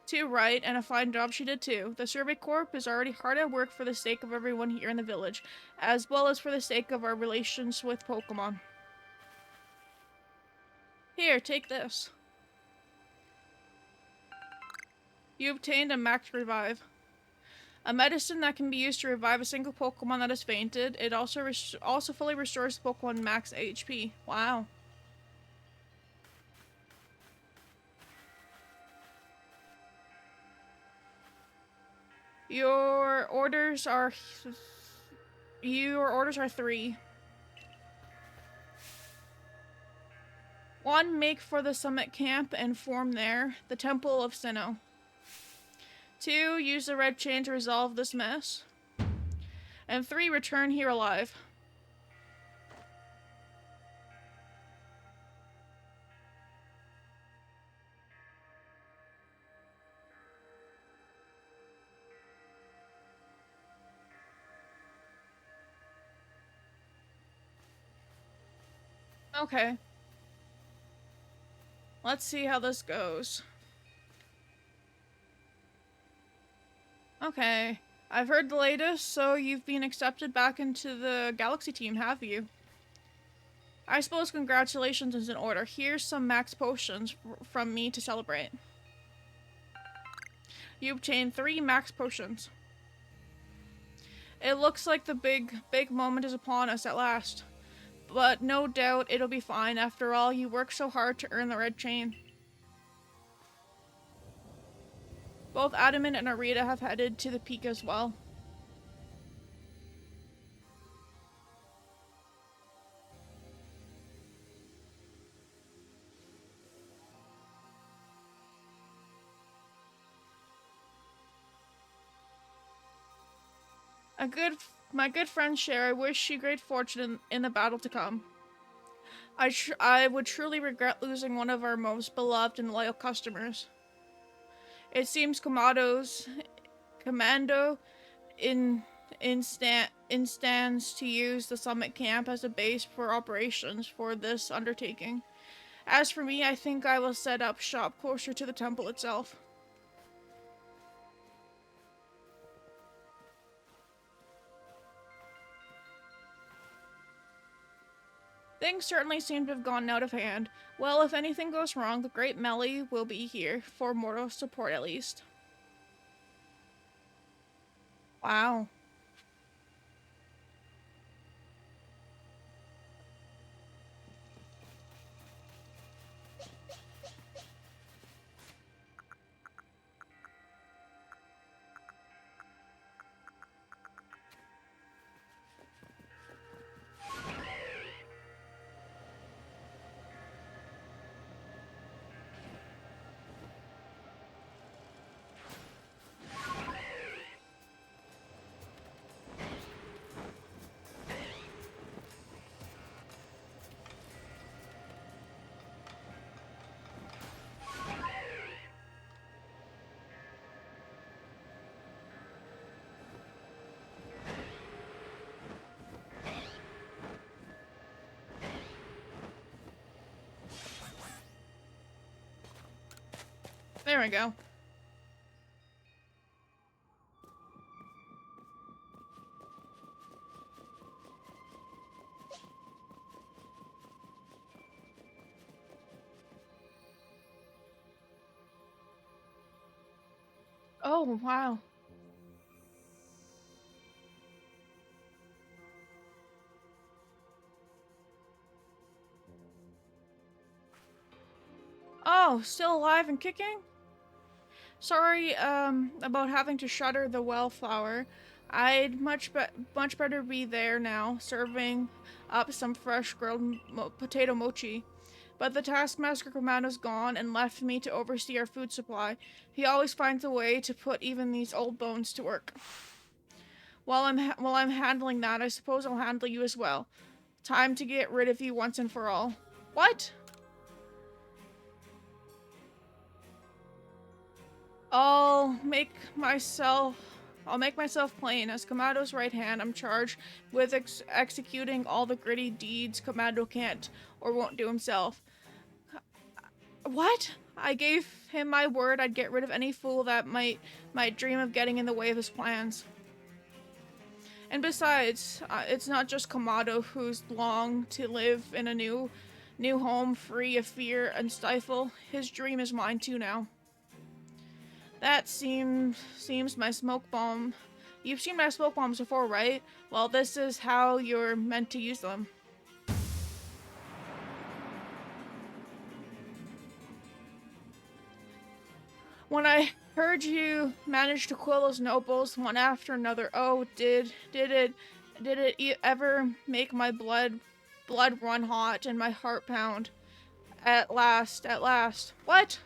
Too right, and a fine job she did too. The Survey Corp is already hard at work for the sake of everyone here in the village, as well as for the sake of our relations with Pokemon. Here, take this. You obtained a Max Revive. A medicine that can be used to revive a single Pokemon that has fainted. It also fully restores the Pokemon max HP. Wow. Your orders are 3. 1. Make for the summit camp and form there, the Temple of Sinnoh. 2. Use the red chain to resolve this mess. And 3. Return here alive. Okay. Let's see how this goes. Okay. I've heard the latest, so you've been accepted back into the Galaxy team, have you? I suppose congratulations is in order. Here's some max potions from me to celebrate. You obtained 3 max potions. It looks like the big moment is upon us at last. But no doubt it'll be fine. After all, you worked so hard to earn the red chain. Both Adamant and Arita have headed to the peak as well. My good friend Cher, I wish you great fortune in the battle to come. I would truly regret losing one of our most beloved and loyal customers. It seems Commando stands to use the summit camp as a base for operations for this undertaking. As for me, I think I will set up shop closer to the temple itself. Things certainly seem to have gone out of hand. Well, if anything goes wrong, the great Melly will be here, for mortal support at least. Wow. There we go. Oh, wow. Oh, still alive and kicking? Sorry, about having to shutter the wellflower. I'd much better be there now, serving up some fresh grilled potato mochi. But the Taskmaster Commando's gone and left me to oversee our food supply. He always finds a way to put even these old bones to work. While I'm handling that, I suppose I'll handle you as well. Time to get rid of you once and for all. What? I'll make myself plain. As Commando's right hand, I'm charged with executing all the gritty deeds Commando can't or won't do himself. What? I gave him my word I'd get rid of any fool that might dream of getting in the way of his plans. And besides, it's not just Commando who's longed to live in a new home free of fear and stifle. His dream is mine too now. That seems my smoke bomb. You've seen my smoke bombs before, right? Well, this is how you're meant to use them. When I heard you managed to kill those nobles one after another, oh, did it ever make my blood run hot and my heart pound? At last. What?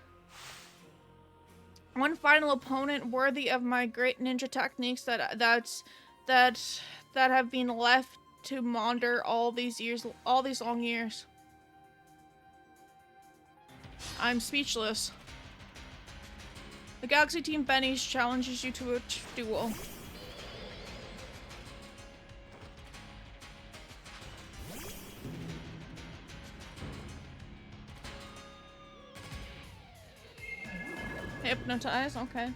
One final opponent worthy of my great ninja techniques that have been left to maunder all these long years. I'm speechless. The Galaxy Team Benny's challenges you to a duel. Hypnotize, okay.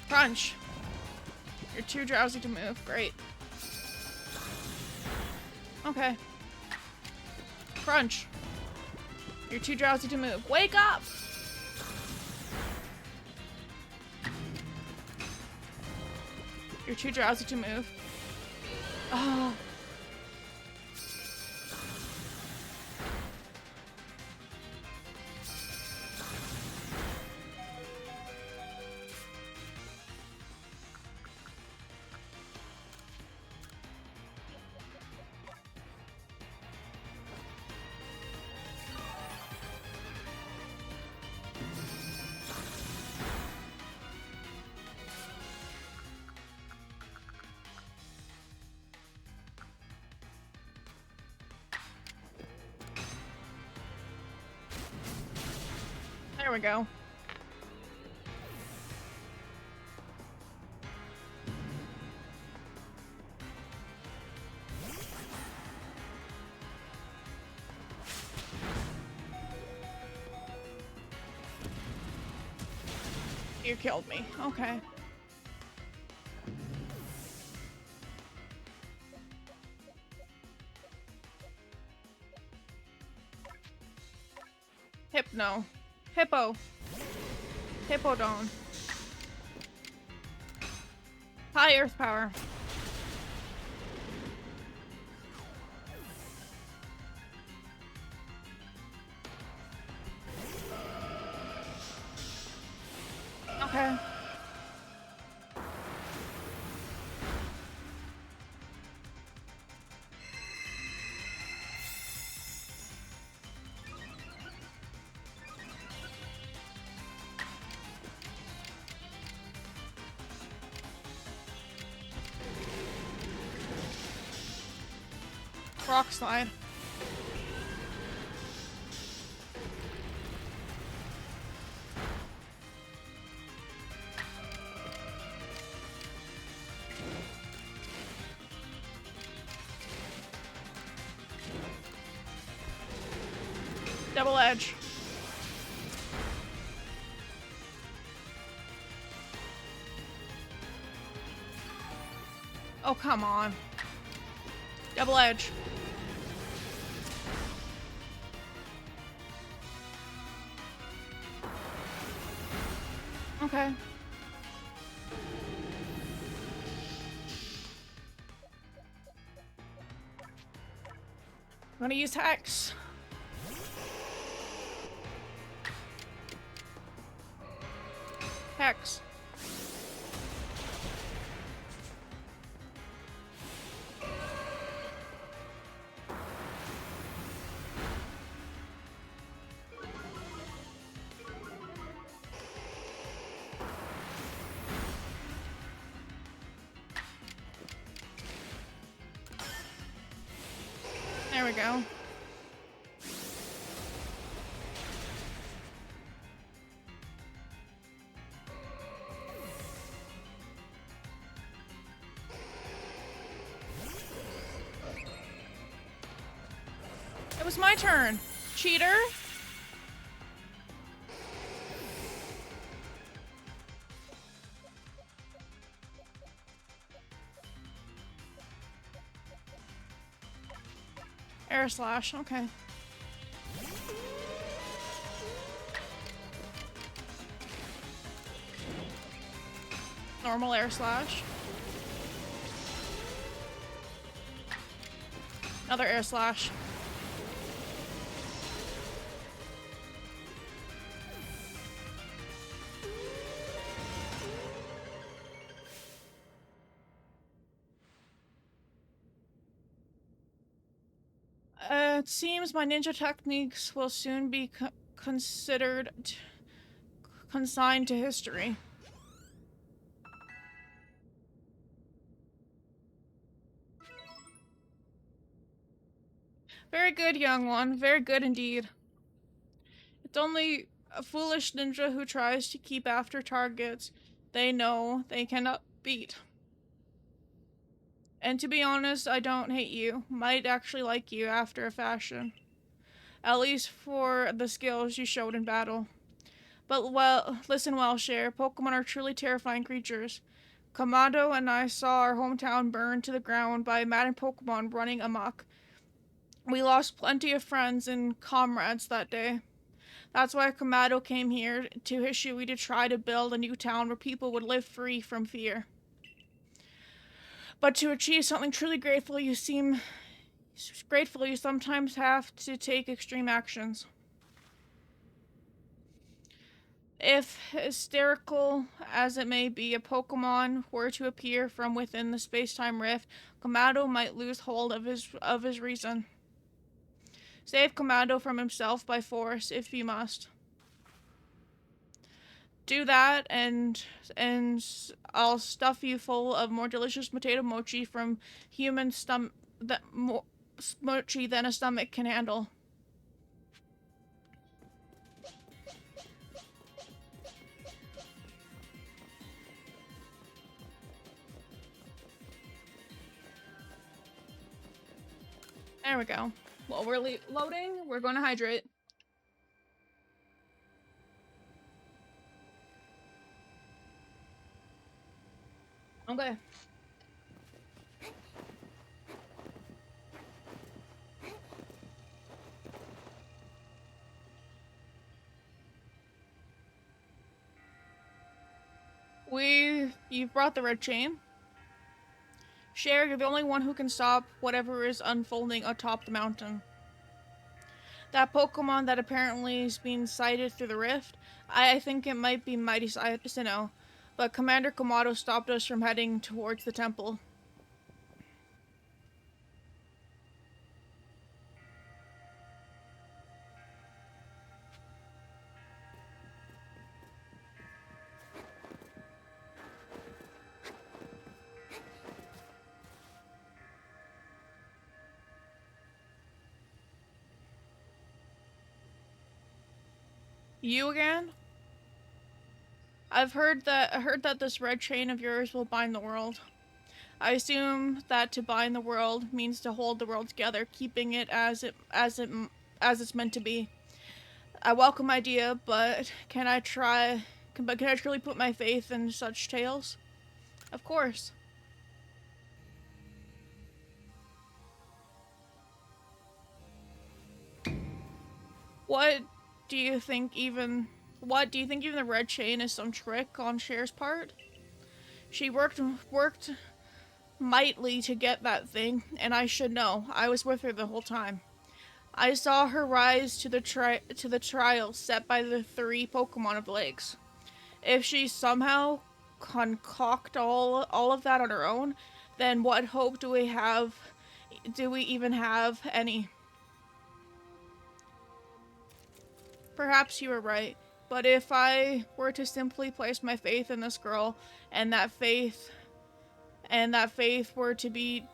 Crunch. You're too drowsy to move. Great. Okay. Crunch. You're too drowsy to move. Wake up! You're too drowsy to move. Oh. There we go. You killed me. Okay. Hypno. Hippo. Hippodon. High earth power. Okay. Rock slide. Double edge. Oh, come on. Double edge. Okay. I'm gonna use Hex. Hex. There we go. It was my turn. Cheater. Air slash. Okay. Normal air slash. Another air slash. It seems my ninja techniques will soon be considered consigned to history. Very good, young one. Very good indeed. It's only a foolish ninja who tries to keep after targets they know they cannot beat. And to be honest, I don't hate you. Might actually like you after a fashion. At least for the skills you showed in battle. But listen well, Cher. Pokemon are truly terrifying creatures. Kamado and I saw our hometown burned to the ground by maddened Pokemon running amok. We lost plenty of friends and comrades that day. That's why Kamado came here to Hishui to try to build a new town where people would live free from fear. But to achieve something truly grateful, you sometimes have to take extreme actions. If hysterical as it may be, a Pokemon were to appear from within the space-time rift, Kamado might lose hold of his reason. Save Kamado from himself by force, if you must. Do that, and I'll stuff you full of more delicious potato mochi from human mochi than a stomach can handle. There we go. While we're loading, we're going to hydrate. Okay. You've brought the red chain. Cher, you're the only one who can stop whatever is unfolding atop the mountain. That Pokemon that apparently is being sighted through the rift, I think it might be Mighty Sinnoh, but Commander Komodo stopped us from heading towards the temple. You again? I heard that this red chain of yours will bind the world. I assume that to bind the world means to hold the world together, keeping it as it's meant to be. A welcome idea, but can I truly put my faith in such tales? Of course. What do you think even the red chain is some trick on Cher's part? She worked mightily to get that thing, and I should know. I was with her the whole time. I saw her rise to the trial set by the 3 Pokemon of the lakes. If she somehow concoct all of that on her own, then what hope do we have? Do we even have any? Perhaps you were right, but if I were to simply place my faith in this girl, and that faith were to be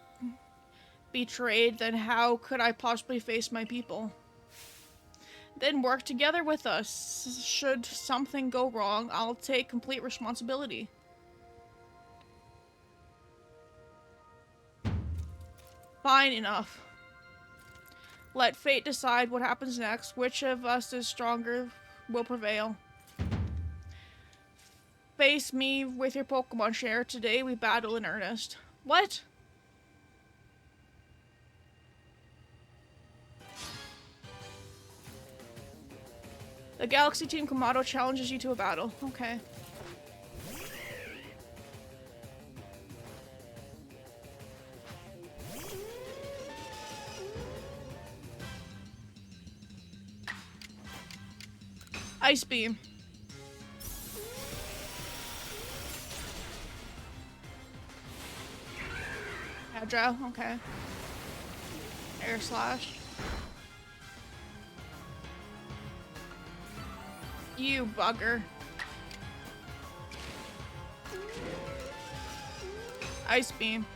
betrayed, then how could I possibly face my people? Then work together with us. Should something go wrong, I'll take complete responsibility. Fine enough. Let fate decide what happens next. Which of us is stronger will prevail. Face me with your Pokemon Cher. Today we battle in earnest. What? The Galaxy Team Komodo challenges you to a battle. Okay. Ice Beam. Agile, okay. Air Slash. You bugger. Ice Beam.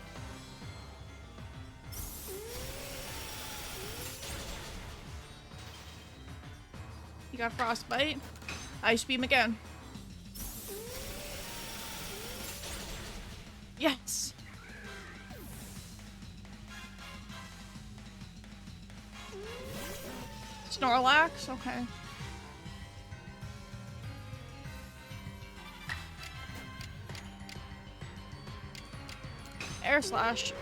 You got Frostbite. Ice Beam again. Yes! Snorlax? Okay. Air Slash.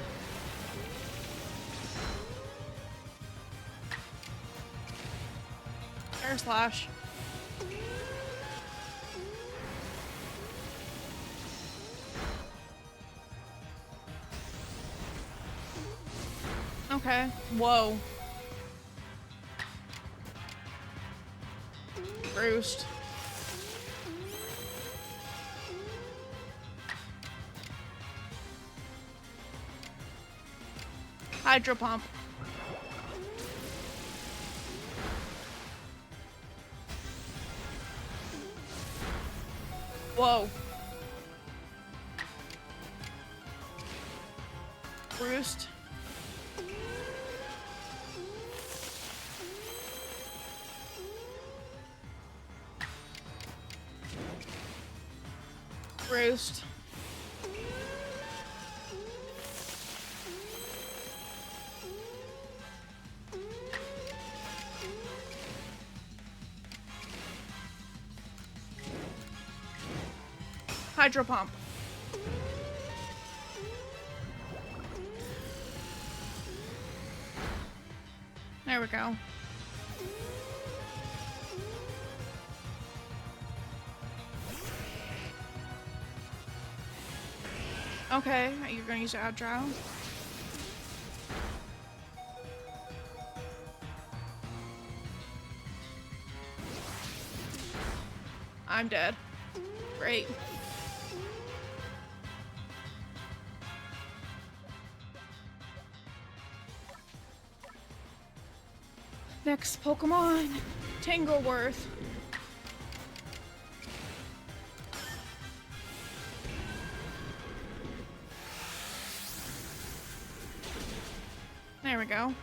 Air Slash. Okay. Whoa. Roost. Hydro Pump. Whoa. Roost. Roost. Hydro Pump. There we go. Okay, you're gonna use Agile. I'm dead. Great. Next Pokemon, Tangleworth. There we go.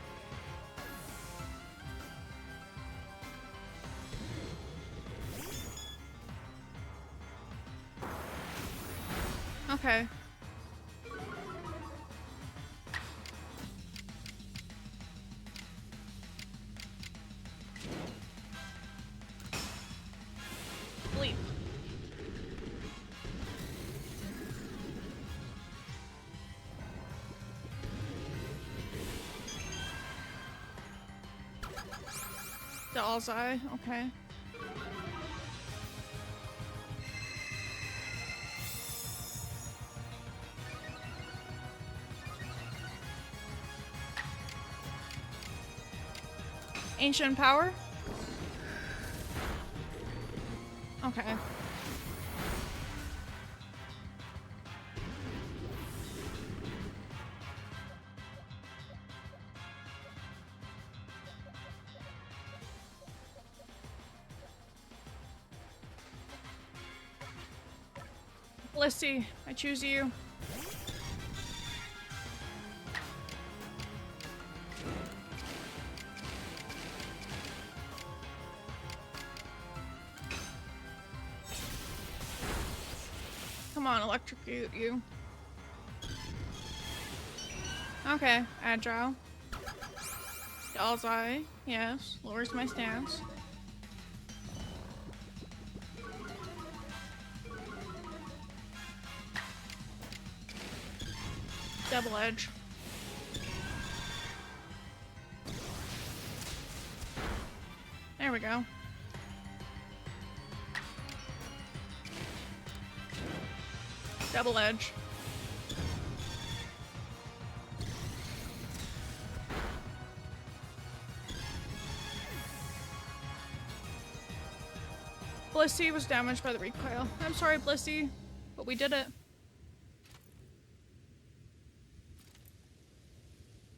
Okay. Sleep. Doll's Eye, okay. Ancient Power? Okay. Blissey, I choose you. Come on, electrocute you. Okay, Agile. Doll's Eye, yes. Lowers my stance. Double Edge. There we go. Double Edge. Blissey was damaged by the recoil. I'm sorry, Blissey, but we did it.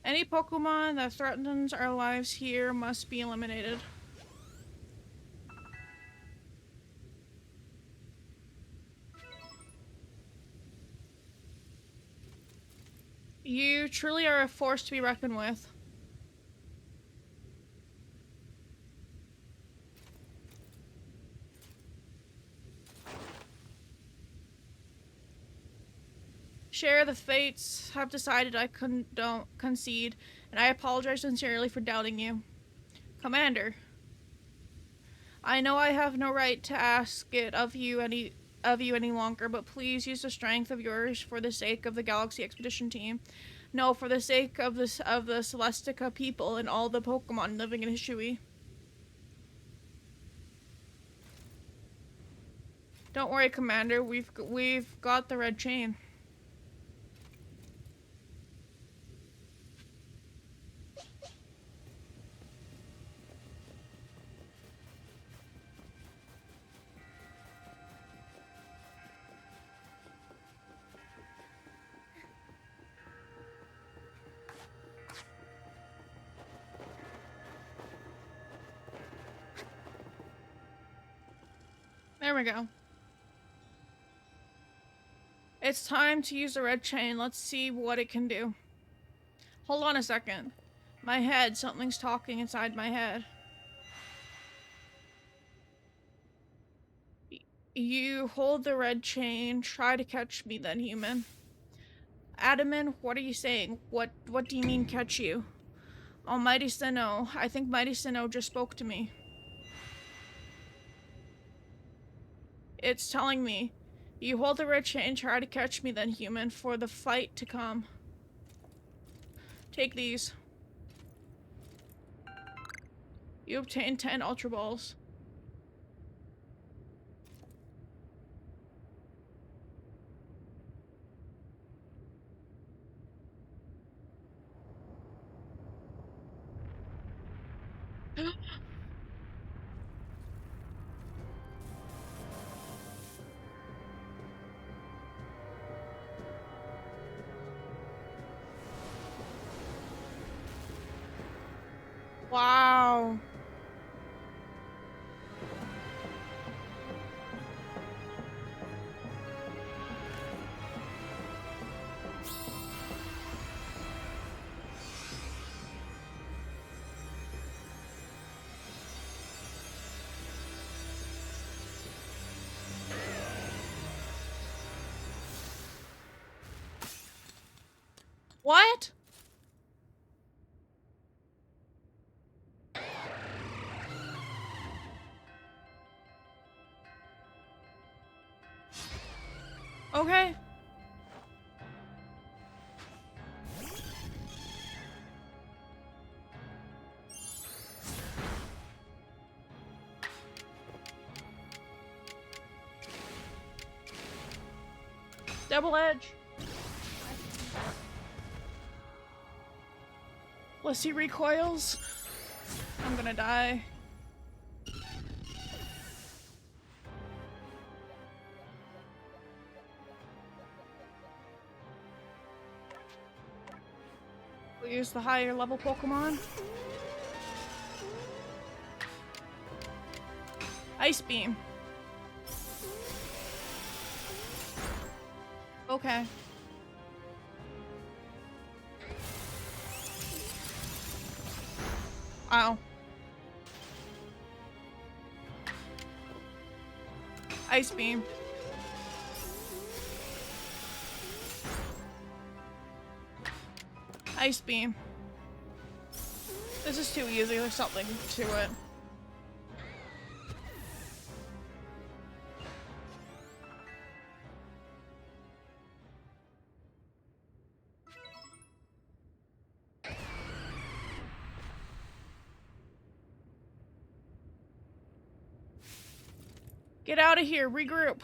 Any Pokemon that threatens our lives here must be eliminated. You truly are a force to be reckoned with. Share, the fates have decided I don't concede, and I apologize sincerely for doubting you. Commander, I know I have no right to ask it of you any longer, but please use the strength of yours for the sake of the Galaxy Expedition team. No, for the sake of the Celestica people and all the Pokemon living in Hishui. Don't worry, Commander. We've got the red chain. There we go. It's time to use the red chain. Let's see what it can do. Hold on a second. My head, something's talking inside my head. You hold the red chain, try to catch me then, human. Adamant, what are you saying? What do you mean catch you? Almighty Sinnoh, I think Mighty Sinnoh just spoke to me. It's telling me, you hold the red chain, try to catch me then, human, for the fight to come. Take these. You obtain 10 Ultra Balls. Wow. What? Okay. Double edge. Let's see recoils. I'm gonna die. We'll use the higher level Pokemon. Ice Beam. Okay. Ow. Ice Beam. Ice Beam. This is too easy, there's something to it. Get out of here, regroup.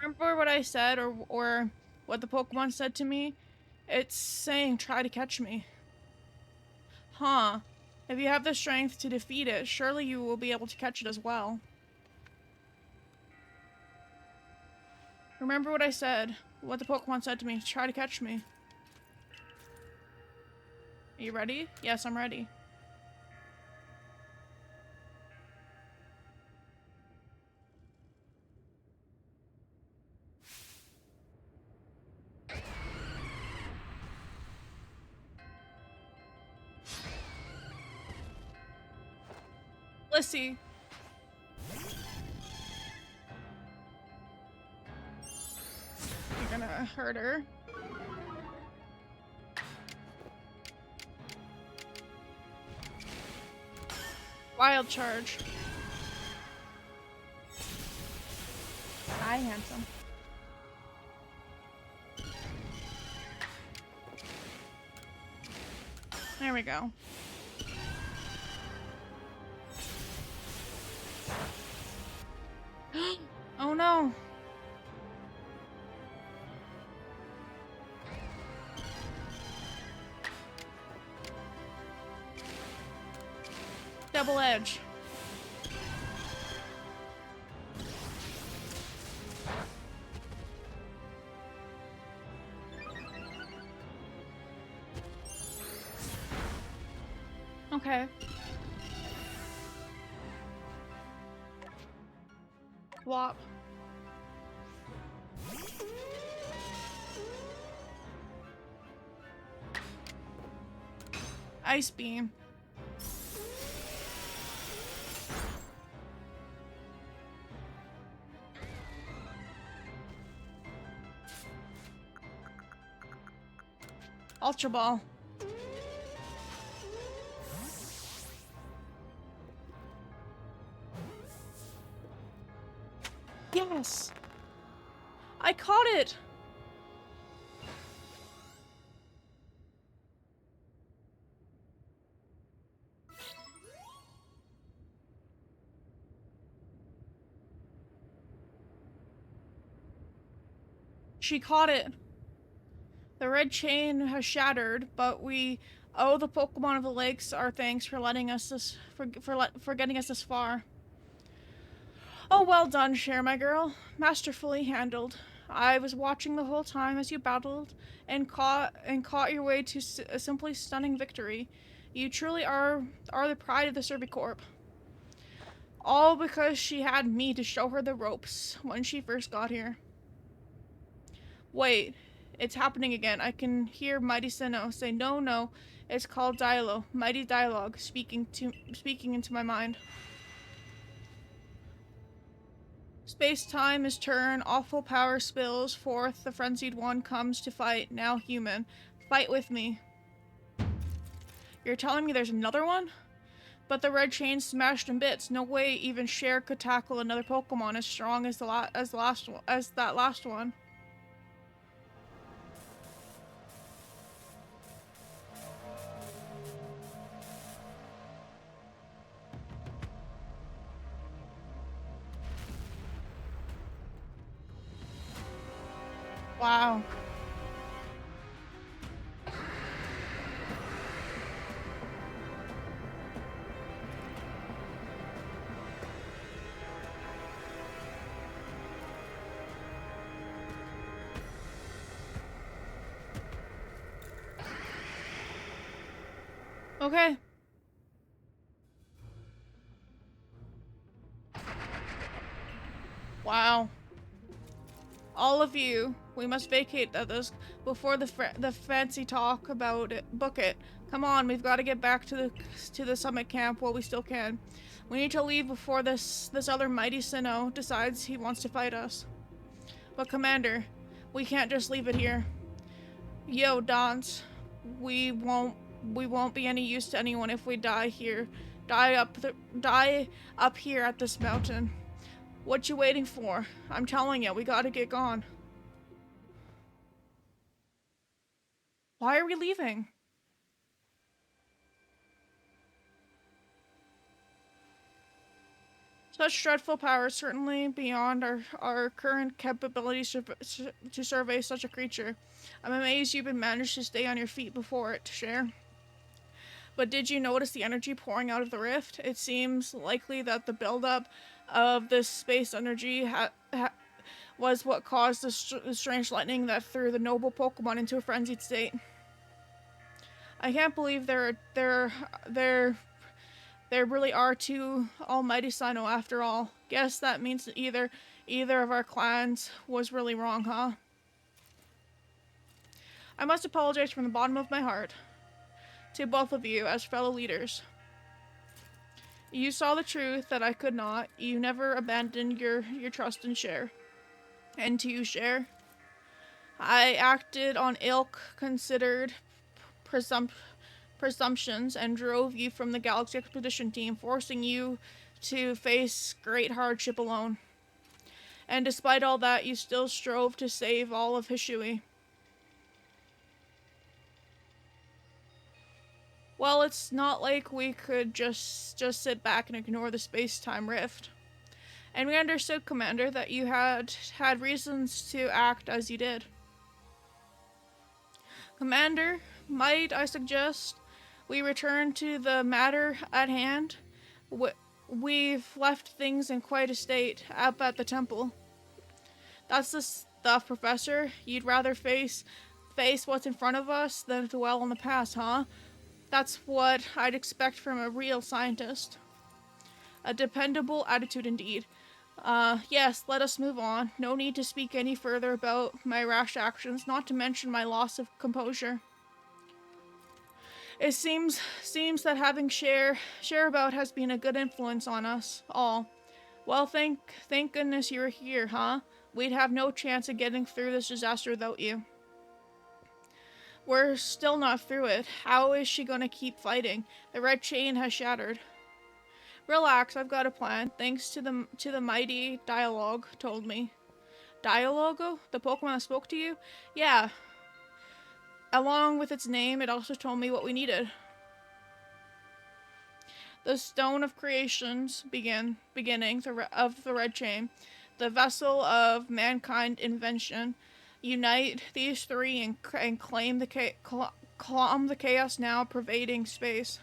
Remember what I said or what the Pokemon said to me? It's saying try to catch me. Huh. If you have the strength to defeat it, surely you will be able to catch it as well. Remember what I said, what the Pokemon said to me, try to catch me. Are you ready? Yes, I'm ready. Let's see. You're gonna hurt her. Wild Charge. Hi, handsome. There we go. Oh no. Double edge. Okay. Swap. Ice Beam. Ultra Ball. Yes! I caught it! She caught it. The red chain has shattered, but we owe the Pokemon of the Lakes our thanks for letting us this for getting us this far. Oh, well done, Cher, my girl. Masterfully handled. I was watching the whole time as you battled and caught your way to a simply stunning victory. You truly are the pride of the Servicorp. All because she had me to show her the ropes when she first got here. Wait, it's happening again. I can hear Mighty Sinnoh say, "No, no, it's called dialogue. Mighty dialogue, speaking into my mind." Space-time is turned, awful power spills forth, the frenzied one comes to fight, now human. Fight with me. You're telling me there's another one? But the red chain's smashed in bits. No way even Cher could tackle another Pokemon as strong as that last one. Wow. Okay. Wow. All of you, we must vacate this before the fancy talk about it. Book it. Come on, we've got to get back to the summit camp while we still can. We need to leave before this other mighty Sinnoh decides he wants to fight us. But Commander, we can't just leave it here. Yo, Dance, we won't be any use to anyone if we die here. Die up here at this mountain. What you waiting for? I'm telling you, we gotta get gone. Why are we leaving? Such dreadful power, certainly beyond our current capabilities to survey such a creature. I'm amazed you've managed to stay on your feet before it, Cher. But did you notice the energy pouring out of the rift? It seems likely that the buildup of this space energy was what caused the strange lightning that threw the noble Pokemon into a frenzied state. I can't believe there really are two almighty Sinnoh after all. Guess that means that either of our clans was really wrong, huh? I must apologize from the bottom of my heart to both of you as fellow leaders. You saw the truth that I could not. You never abandoned your trust in Cher. And to you, Cher, I acted on ill-considered presumptions and drove you from the Galaxy Expedition team, forcing you to face great hardship alone. And despite all that, you still strove to save all of Hishui. Well, it's not like we could just sit back and ignore the space-time rift. And we understood, Commander, that you had reasons to act as you did. Commander, might I suggest we return to the matter at hand? We've left things in quite a state up at the temple. That's the stuff, Professor. You'd rather face what's in front of us than dwell on the past, huh? That's what I'd expect from a real scientist. A dependable attitude indeed. Yes, let us move on. No need to speak any further about my rash actions, not to mention my loss of composure. It seems that having Cher about has been a good influence on us all. Well, thank goodness you're here, huh? We'd have no chance of getting through this disaster without you. We're still not through it. How is she gonna keep fighting? The red chain has shattered. Relax, I've got a plan. Thanks to the mighty Dialogue told me. Dialogo? The Pokemon that spoke to you? Yeah. Along with its name, it also told me what we needed. The Stone of Creation's beginning of the Red Chain, the vessel of mankind invention. Unite these three and calm the chaos now pervading space.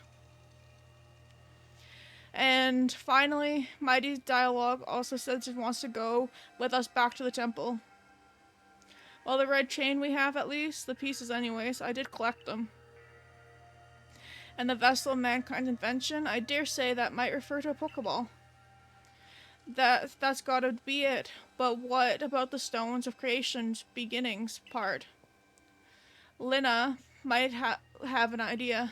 And finally, Mighty Dialogue also says it wants to go with us back to the temple. Well, the red chain we have, at least, the pieces anyways, I did collect them. And the vessel of mankind's invention, I dare say that might refer to a Pokeball. That's gotta be it. But what about the stones of creation's beginnings part? Lina might have an idea.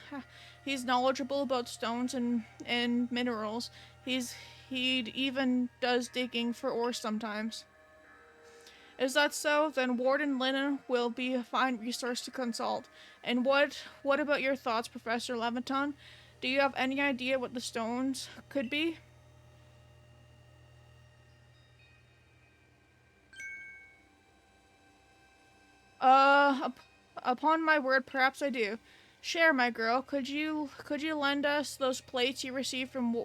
He's knowledgeable about stones and minerals. He even does digging for ore sometimes. Is that so? Then Warden Linen will be a fine resource to consult. And what about your thoughts, Professor Leviton? Do you have any idea what the stones could be? Upon my word, perhaps I do. Share, my girl. Could you lend us those plates you received from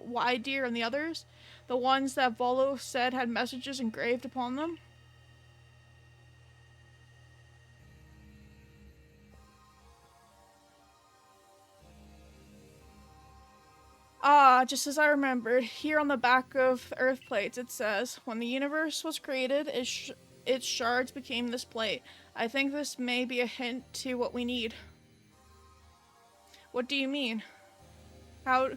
Deer and the others? The ones that Volo said had messages engraved upon them? Ah, just as I remembered, here on the back of Earth plates it says, when the universe was created, its shards became this plate. I think this may be a hint to what we need. What do you mean? How?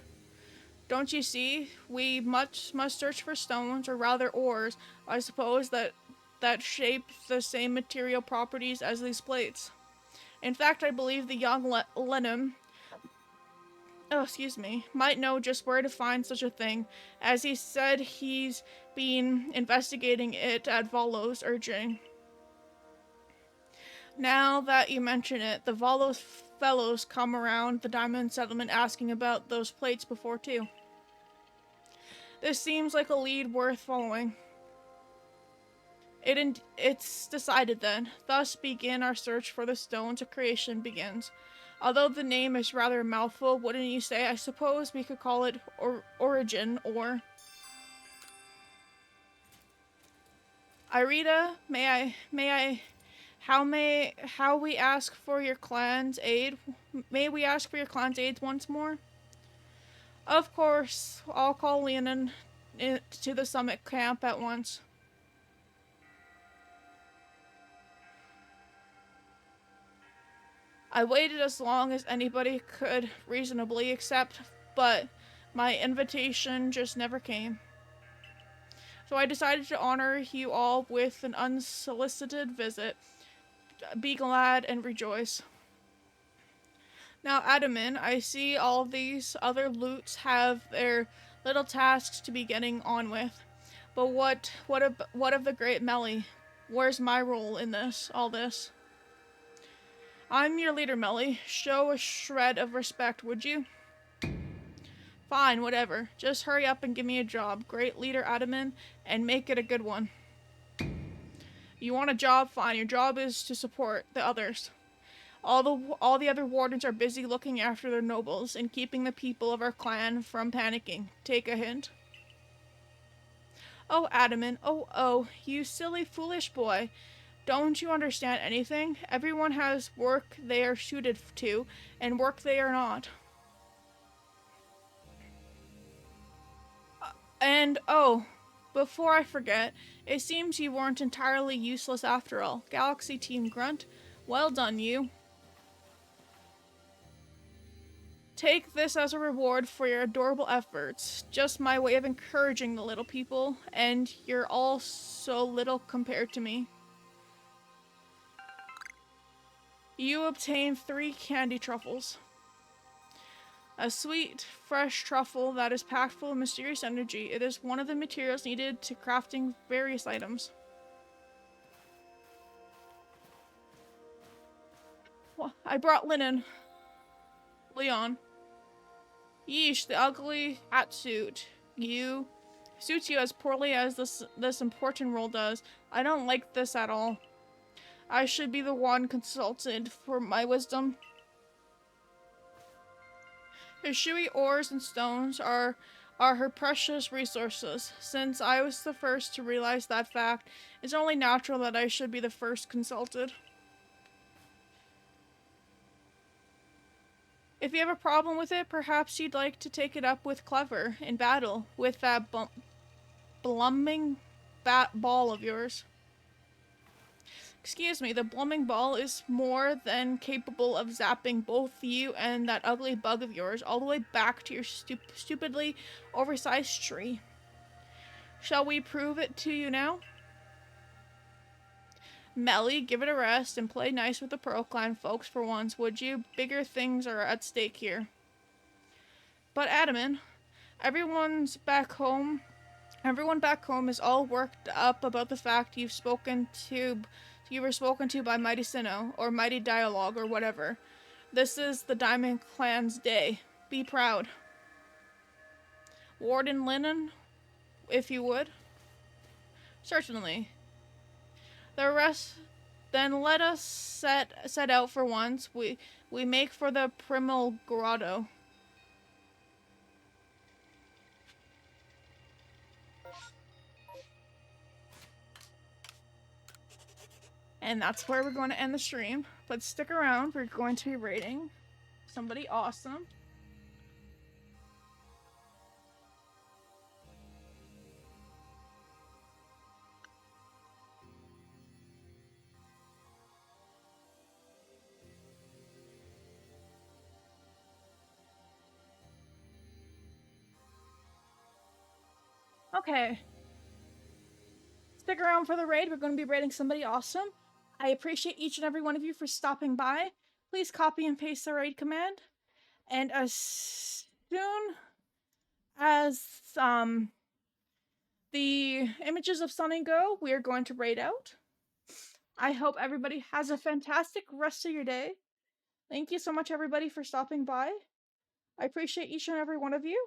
Don't you see? We must search for stones, or rather ores, I suppose, that shape the same material properties as these plates. In fact, I believe the young Lenham, might know just where to find such a thing, as he said he's been investigating it at Volo's urging. Now that you mention it, the Volo's fellows come around the diamond settlement asking about those plates before too. This seems like a lead worth following. It's decided then. Thus begin our search for the stones of creation begins. Although the name is rather a mouthful, wouldn't you say? I suppose we could call it Origin or... Irita, how we ask for your clan's aid? May we ask for your clan's aid once more? Of course, I'll call Leonin to the summit camp at once. I waited as long as anybody could reasonably accept, but my invitation just never came. So I decided to honor you all with an unsolicited visit. Be glad and rejoice. Now, Adamin, I see all these other loots have their little tasks to be getting on with. But what of the great Melly? Where's my role in all this? I'm your leader, Melly. Show a shred of respect, would you? Fine, whatever. Just hurry up and give me a job, great leader Adamin, and make it a good one. You want a job? Fine. Your job is to support the others. All the other wardens are busy looking after their nobles and keeping the people of our clan from panicking. Take a hint. Oh, Adamin, oh, you silly, foolish boy. Don't you understand anything? Everyone has work they are suited to, and work they are not. And, oh, before I forget, it seems you weren't entirely useless after all. Galaxy Team Grunt, well done, you. Take this as a reward for your adorable efforts. Just my way of encouraging the little people, and you're all so little compared to me. You obtain 3 candy truffles. A sweet, fresh truffle that is packed full of mysterious energy. It is one of the materials needed to crafting various items. Well, I brought linen. Leon. Yeesh, the ugly hat suit. Suits you as poorly as this important role does. I don't like this at all. I should be the one consulted for my wisdom. Her shoey ores and stones are her precious resources. Since I was the first to realize that fact, it's only natural that I should be the first consulted. If you have a problem with it, perhaps you'd like to take it up with Clever in battle with that blumming bat ball of yours. Excuse me, the blooming ball is more than capable of zapping both you and that ugly bug of yours all the way back to your stupidly oversized tree. Shall we prove it to you now? Melly, give it a rest and play nice with the Pearl Clan folks for once, would you? Bigger things are at stake here. But Adaman, everyone back home is all worked up about the fact you were spoken to by Mighty Sinnoh, or Mighty Dialogue, or whatever. This is the Diamond Clan's day. Be proud. Warden Linen, if you would. Certainly. The rest, then let us set out for once. We make for the Primal Grotto. And that's where we're going to end the stream. But stick around, we're going to be rating somebody awesome. Okay. Stick around for the raid. We're going to be raiding somebody awesome. I appreciate each and every one of you for stopping by. Please copy and paste the raid command. And as soon as the images of Sunny go, we are going to raid out. I hope everybody has a fantastic rest of your day. Thank you so much, everybody, for stopping by. I appreciate each and every one of you.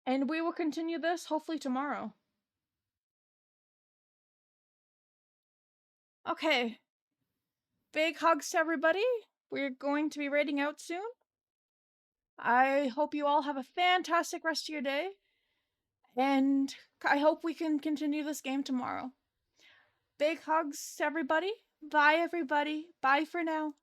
And we will continue this hopefully tomorrow. Okay. Big hugs to everybody. We're going to be raiding out soon. I hope you all have a fantastic rest of your day. And I hope we can continue this game tomorrow. Big hugs to everybody. Bye, everybody. Bye for now.